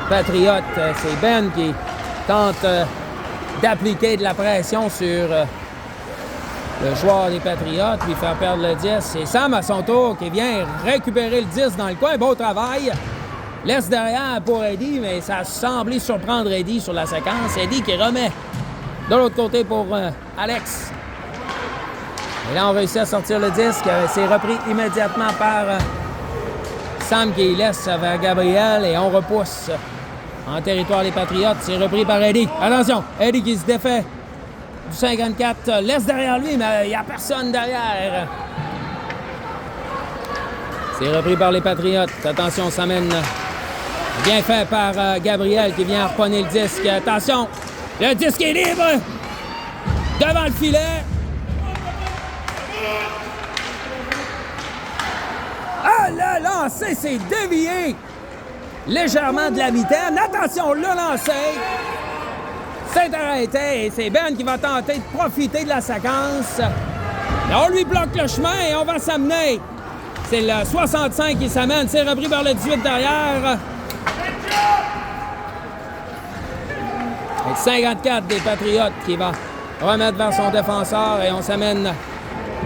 Patriotes. C'est Ben qui tente d'appliquer de la pression sur le joueur des Patriotes, lui faire perdre le 10. C'est Sam à son tour qui vient récupérer le 10 dans le coin. Beau travail. Laisse derrière pour Eddie, mais ça a semblé surprendre Eddie sur la séquence. Eddie qui remet de l'autre côté pour Alex. Et là, on réussit à sortir le disque. C'est repris immédiatement par Sam qui laisse vers Gabriel et on repousse en territoire des Patriotes. C'est repris par Eddie. Attention, Eddie qui se défait du 54. Laisse derrière lui, mais il n'y a personne derrière. C'est repris par les Patriotes. Attention, ça mène. Bien fait par Gabriel qui vient harponner le disque. Attention, le disque est libre devant le filet. Ah, le lancer s'est dévié légèrement de la mitaine. Attention, le lancer s'est arrêté et c'est Ben qui va tenter de profiter de la séquence. Là, on lui bloque le chemin et on va s'amener. C'est le 65 qui s'amène. C'est repris par le 18 derrière. Et le 54 des Patriotes qui va remettre vers son défenseur et on s'amène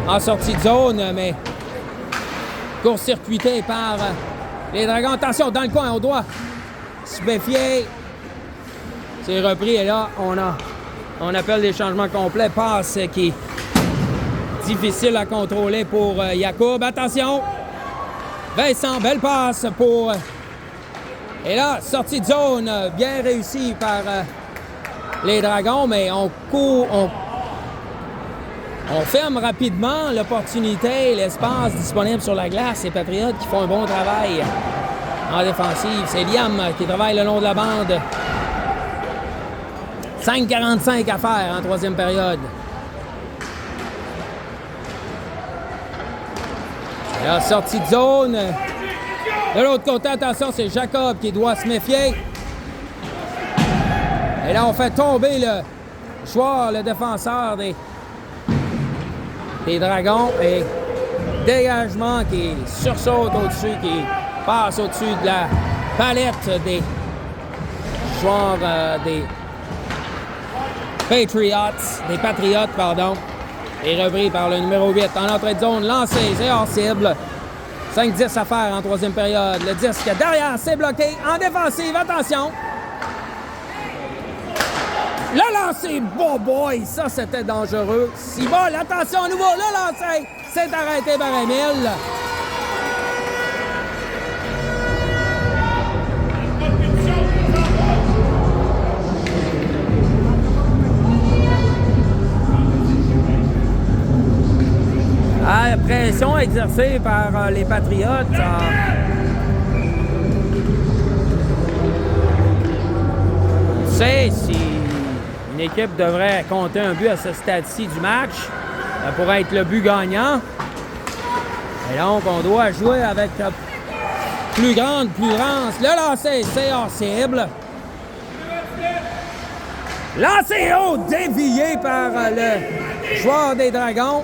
en sortie de zone, mais court-circuité par les Dragons. Attention, dans le coin, on doit se méfier. C'est repris et là, on appelle des changements complets. Passe qui est difficile à contrôler pour Yacoub. Attention! Vincent, belle passe pour... Et là, sortie de zone, bien réussie par les Dragons, mais on court, on ferme rapidement l'opportunité, l'espace disponible sur la glace. Les Patriotes qui font un bon travail en défensive. C'est Liam qui travaille le long de la bande. 5,45 à faire en troisième période. Et là, sortie de zone. De l'autre côté, attention, c'est Jacob qui doit se méfier. Et là, on fait tomber le joueur, le défenseur des Dragons. Et dégagement qui sursaute au-dessus, qui passe au-dessus de la palette des joueurs des Patriotes, pardon. Et repris par le numéro 8 en entrée de zone, lancé, c'est hors cible. 5-10 à faire en troisième période. Le disque derrière, c'est bloqué. En défensive, attention. Le lancer, bon boy, ça c'était dangereux. Si bon, attention à nouveau, le lancer, c'est arrêté par Émile. La pression exercée par les Patriotes. Tu sais, si une équipe devrait compter un but à ce stade-ci du match, ça pourrait être le but gagnant. Et donc, on doit jouer avec plus grande prudence. Le lancer, c'est hors cible. Lancé haut, dévié par le joueur des Dragons.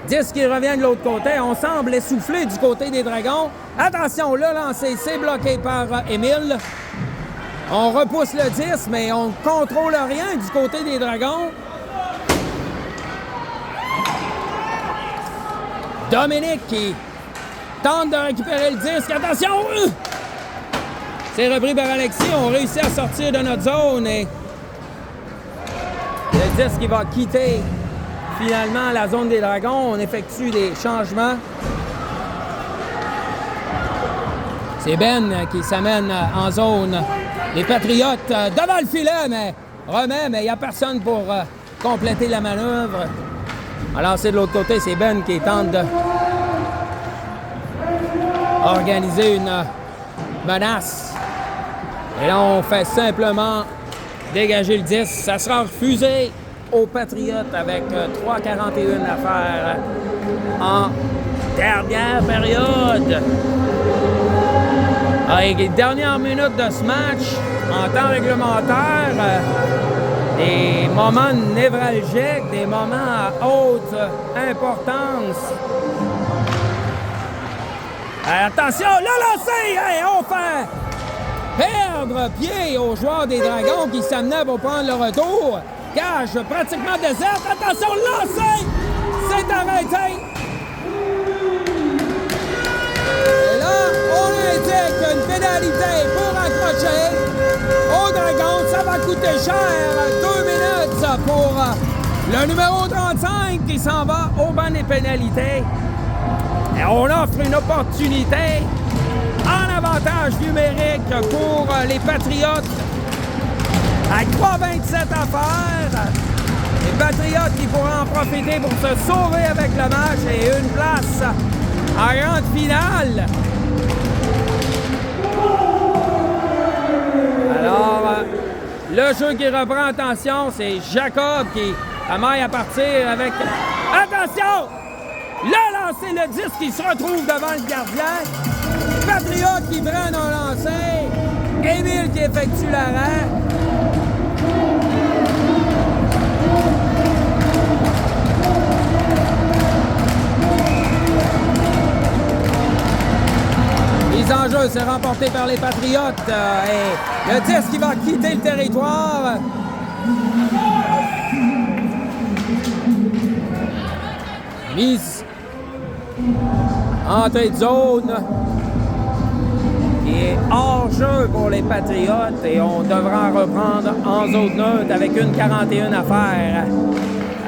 10 qui revient de l'autre côté. On semble essoufflé du côté des Dragons. Attention, le lancer, c'est bloqué par Émile. On repousse le 10, mais on ne contrôle rien du côté des Dragons. Dominique qui tente de récupérer le disque. Attention! C'est repris par Alexis. On réussit à sortir de notre zone et le disque qui va quitter finalement la zone des Dragons. On effectue des changements. C'est Ben qui s'amène en zone. Les Patriotes devant le filet, mais remet, mais il n'y a personne pour compléter la manœuvre. Alors, c'est de l'autre côté, c'est Ben qui tente de organiser une menace. Et là, on fait simplement dégager le 10. Ça sera refusé aux Patriotes avec 3,41 à faire en dernière période. Les dernières minutes de ce match, en temps réglementaire, des moments névralgiques, des moments à haute importance. Attention, le lancer! Hey, on fait perdre pied aux joueurs des Dragons qui s'amenaient pour prendre le retour. Cage pratiquement déserte. Attention, le lancer! C'est arrêté! Et là, on indique une pénalité pour accrocher aux Dragons. Ça va coûter cher. 2 minutes pour le numéro 35 qui s'en va au banc des pénalités. Et on offre une opportunité en avantage numérique pour les Patriotes. À 3,27 à faire. Les Patriotes qui pourront en profiter pour se sauver avec le match et une place en grande finale. Alors, le jeu qui reprend, attention, c'est Jacob qui amaille à partir avec... Attention! Le lancer, le 10 qui se retrouve devant le gardien. Patriote qui prennent un lancer. Émile qui effectue l'arrêt. Mise en jeu, c'est remporté par les Patriotes. Et le 10 qui va quitter le territoire. Mise entrée de zone qui est hors jeu pour les Patriotes et on devra reprendre en zone neutre avec une 41 à faire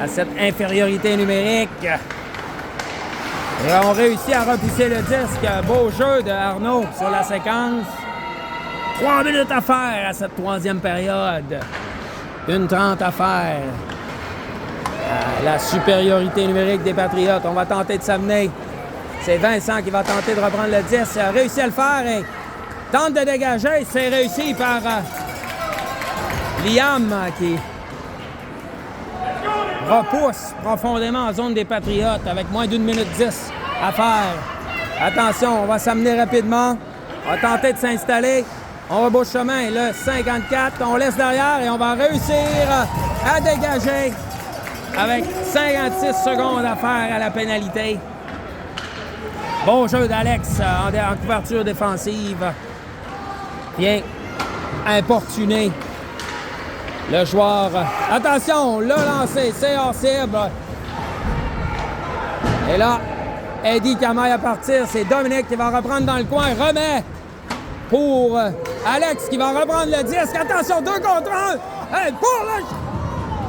à cette infériorité numérique. Et on réussit à repousser le disque. Beau jeu de Arnaud sur la séquence. 3 minutes à faire à cette troisième période. 1:30 à faire. La supériorité numérique des Patriotes. On va tenter de s'amener. C'est Vincent qui va tenter de reprendre le 10. Il a réussi à le faire et tente de dégager. C'est réussi par Liam qui repousse profondément en zone des Patriotes avec moins d'1 minute 10 à faire. Attention, on va s'amener rapidement. On va tenter de s'installer. On rebouche chemin. Le 54, on laisse derrière et on va réussir à dégager avec 56 secondes à faire à la pénalité. Bon jeu d'Alex en couverture défensive. Bien importuné. Le joueur. Attention, le lancer, c'est hors cible. Et là, Eddie qui amaille à partir. C'est Dominique qui va reprendre dans le coin. Remet pour Alex qui va reprendre le disque. Attention, 2 contre 1. Hey, pour le...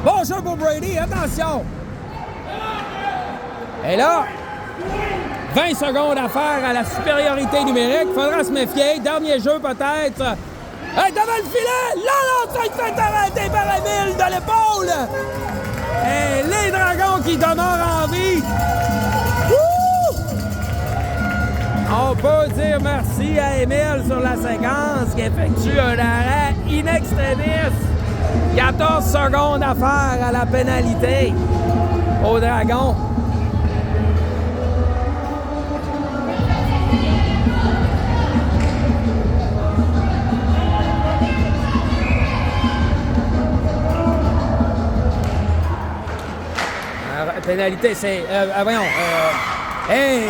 Bon jeu pour Brady, attention! Et là, 20 secondes à faire à la supériorité numérique. Faudra se méfier. Dernier jeu peut-être. Hey, devant le filet! Là, il fait arrêter par Émile de l'épaule! Et les Dragons qui demeurent en vie. Wouh! On peut dire merci à Émile sur la séquence qui effectue un arrêt in extremis. 14 secondes à faire à la pénalité aux Dragons. Pénalité, c'est... voyons. Hey!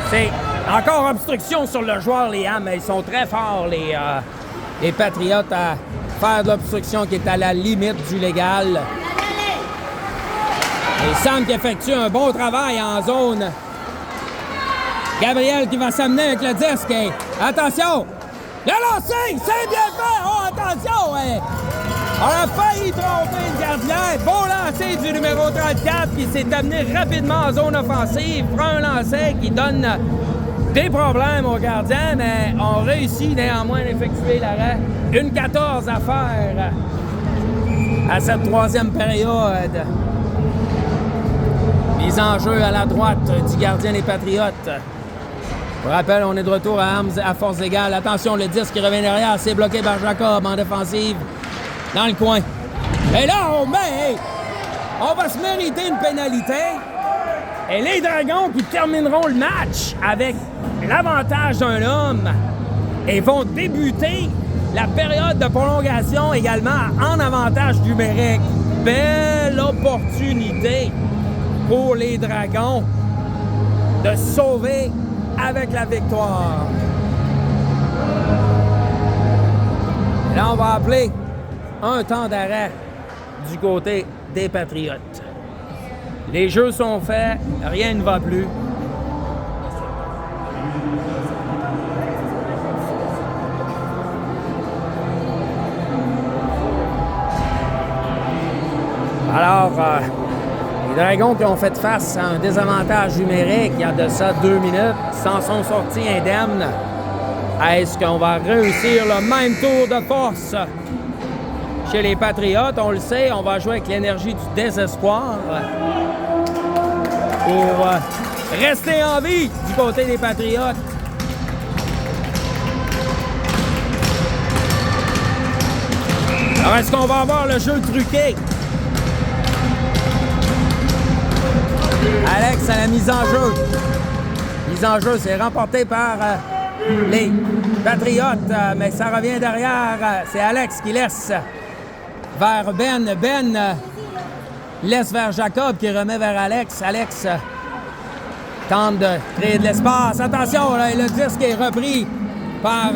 C'est encore obstruction sur le joueur Liam, mais ils sont très forts, les Patriotes, à faire de l'obstruction qui est à la limite du légal. Et Sam qui effectue un bon travail en zone. Gabriel qui va s'amener avec le disque. Et attention! Le lancer! C'est bien fait! Oh, attention! Hey. On a failli tromper le gardien. Bon lancer du numéro 34 qui s'est amené rapidement en zone offensive. Prend un lancer qui donne des problèmes au gardien, mais on réussit néanmoins à effectuer l'arrêt. 1:14 à faire à cette troisième période. Mise en jeu à la droite du gardien des Patriotes. Je vous rappelle, on est de retour à armes à force égale. Attention, le 10 qui revient derrière, c'est bloqué par Jacob en défensive. Dans le coin. Et là, on va se mériter une pénalité. Et les Dragons qui termineront le match avec l'avantage d'un homme et vont débuter la période de prolongation également en avantage numérique. Belle opportunité pour les Dragons de se sauver avec la victoire. Et là, on va appeler un temps d'arrêt du côté des Patriotes. Les jeux sont faits, rien ne va plus. Alors, les Dragons qui ont fait face à un désavantage numérique il y a de ça 2 minutes s'en sont sortis indemnes. Est-ce qu'on va réussir le même tour de force chez les Patriotes? On le sait, on va jouer avec l'énergie du désespoir pour rester en vie du côté des Patriotes. Alors, est-ce qu'on va avoir le jeu truqué? Alex à la mise en jeu. Mise en jeu, c'est remporté par les Patriotes, mais ça revient derrière. C'est Alex qui laisse vers Ben. Ben laisse vers Jacob qui remet vers Alex. Alex tente de créer de l'espace. Attention, là, le disque est repris par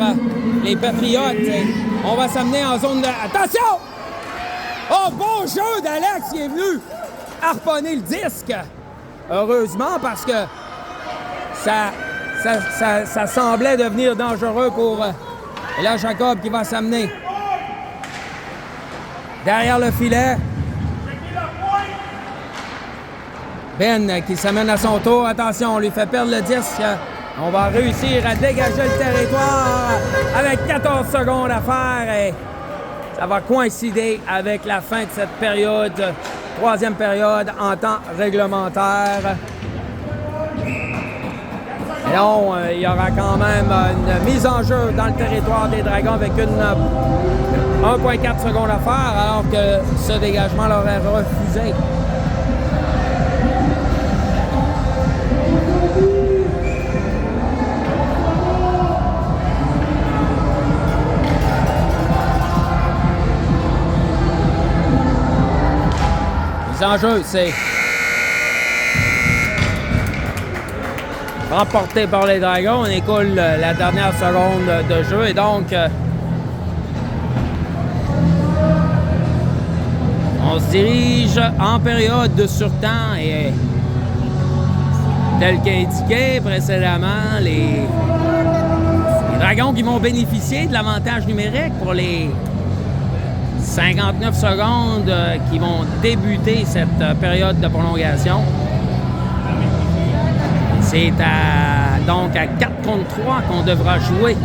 les Patriotes. Et on va s'amener en zone de... Attention! Oh, bon jeu d'Alex qui est venu harponner le disque. Heureusement, parce que ça semblait devenir dangereux pour... Et là, Jacob qui va s'amener derrière le filet. Ben qui s'amène à son tour. Attention, on lui fait perdre le disque. On va réussir à dégager le territoire avec 14 secondes à faire. Et ça va coïncider avec la fin de cette période, troisième période en temps réglementaire. Et non, il y aura quand même une mise en jeu dans le territoire des Dragons avec une 1,4 secondes à faire, alors que ce dégagement leur est refusé. Mise en jeu, c'est remporté par les Dragons. On écoule la dernière seconde de jeu et donc on se dirige en période de surtemps et tel qu'indiqué précédemment, les Dragons qui vont bénéficier de l'avantage numérique pour les 59 secondes qui vont débuter cette période de prolongation. C'est donc à 4 contre 3 qu'on devra jouer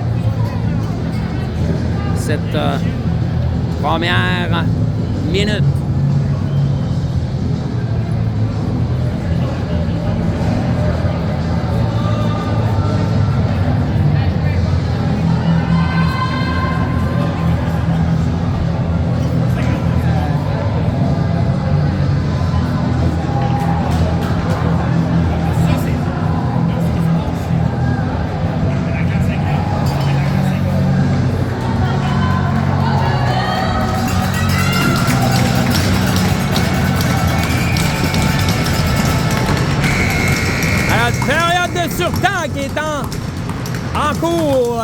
cette première minute. Période de surtemps qui est en cours.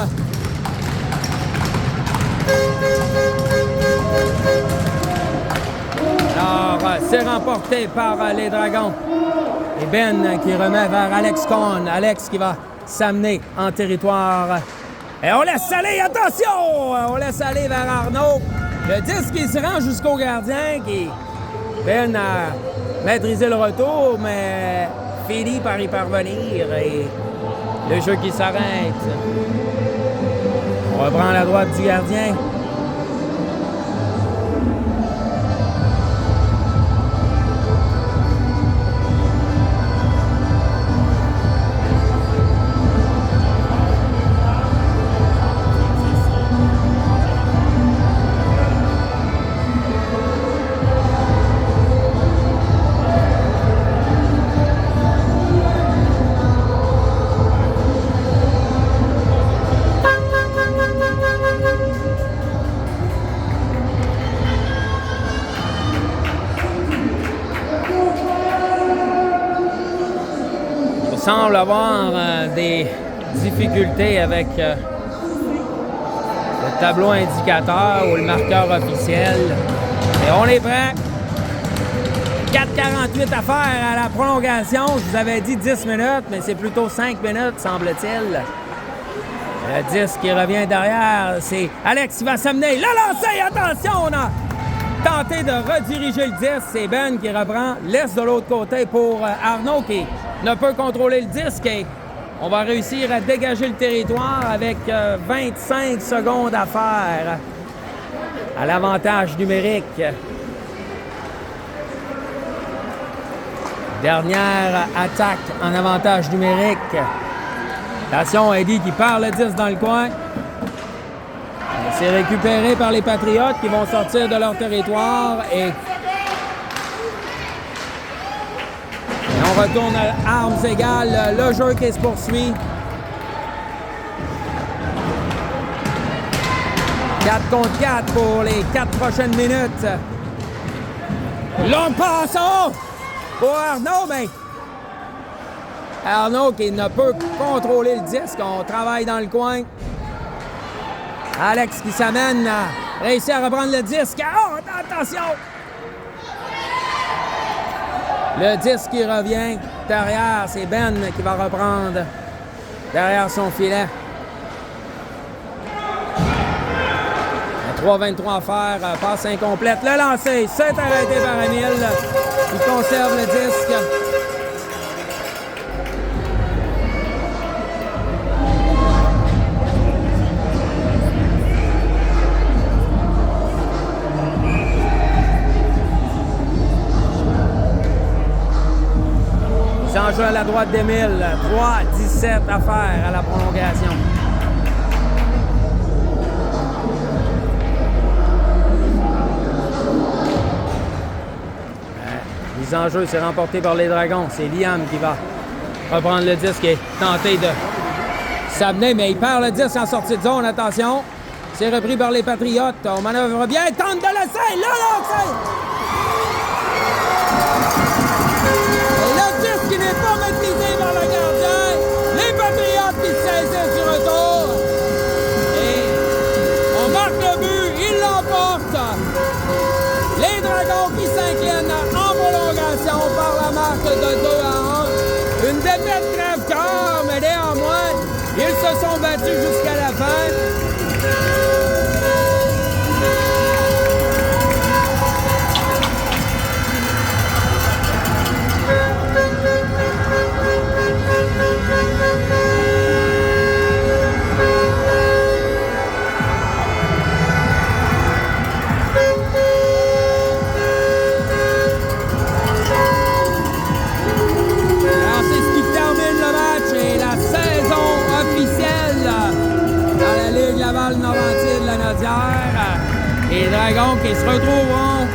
Alors, c'est remporté par les Dragons. Et Ben qui remet vers Alex Cohn. Alex qui va s'amener en territoire. Et on laisse aller, attention! On laisse aller vers Arnaud. Le disque qui se rend jusqu'au gardien qui peine à maîtriser le retour, mais finit par y parvenir et le jeu qui s'arrête. On reprend la droite du gardien. semble avoir des difficultés avec le tableau indicateur ou le marqueur officiel. Et on est prêt. 4,48 à faire à la prolongation. Je vous avais dit 10 minutes, mais c'est plutôt 5 minutes, semble-t-il. Le 10 qui revient derrière, c'est Alex qui va s'amener. Le lancer, attention, on a tenté de rediriger le 10. C'est Ben qui reprend, laisse de l'autre côté pour Arnaud qui ne peut contrôler le disque. Et on va réussir à dégager le territoire avec 25 secondes à faire à l'avantage numérique. Dernière attaque en avantage numérique. Attention, Eddie qui perd le 10 dans le coin. C'est récupéré par les Patriotes qui vont sortir de leur territoire et on retourne à armes égales. Le jeu qui se poursuit. 4 contre 4 pour les 4 prochaines minutes. Long passe pour Arnaud, mais Arnaud qui ne peut contrôler le disque. On travaille dans le coin. Alex qui s'amène à réussir à reprendre le disque. Oh, attention! Le disque qui revient derrière, c'est Ben qui va reprendre derrière son filet. 3,23 à faire, passe incomplète. Le lancer, c'est arrêté par Emile. Il conserve le disque. Sans jeu à la droite d'Emile. 3,17 à faire à la prolongation. Mise en jeu, c'est remporté par les Dragons. C'est Liam qui va reprendre le disque et tenter de s'amener, mais il perd le disque en sortie de zone. Attention, c'est repris par les Patriotes. On manœuvre bien, tente de laisser, le lancer! Le disque qui n'est pas maîtrisé par le gardien. Les Patriotes qui saisissent du retour. Et on marque le but, il l'emporte. Les Dragons qui s'inclinent en prolongation par la marque de 2-1. Une défaite crève-cœur, mais néanmoins, ils se sont battus jusqu'à la fin. Les Dragons qui se retrouveront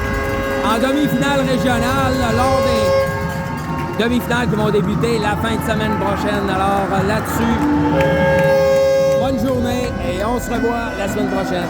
en demi-finale régionale lors des demi-finales qui vont débuter la fin de semaine prochaine. Alors là-dessus, bonne journée et on se revoit la semaine prochaine.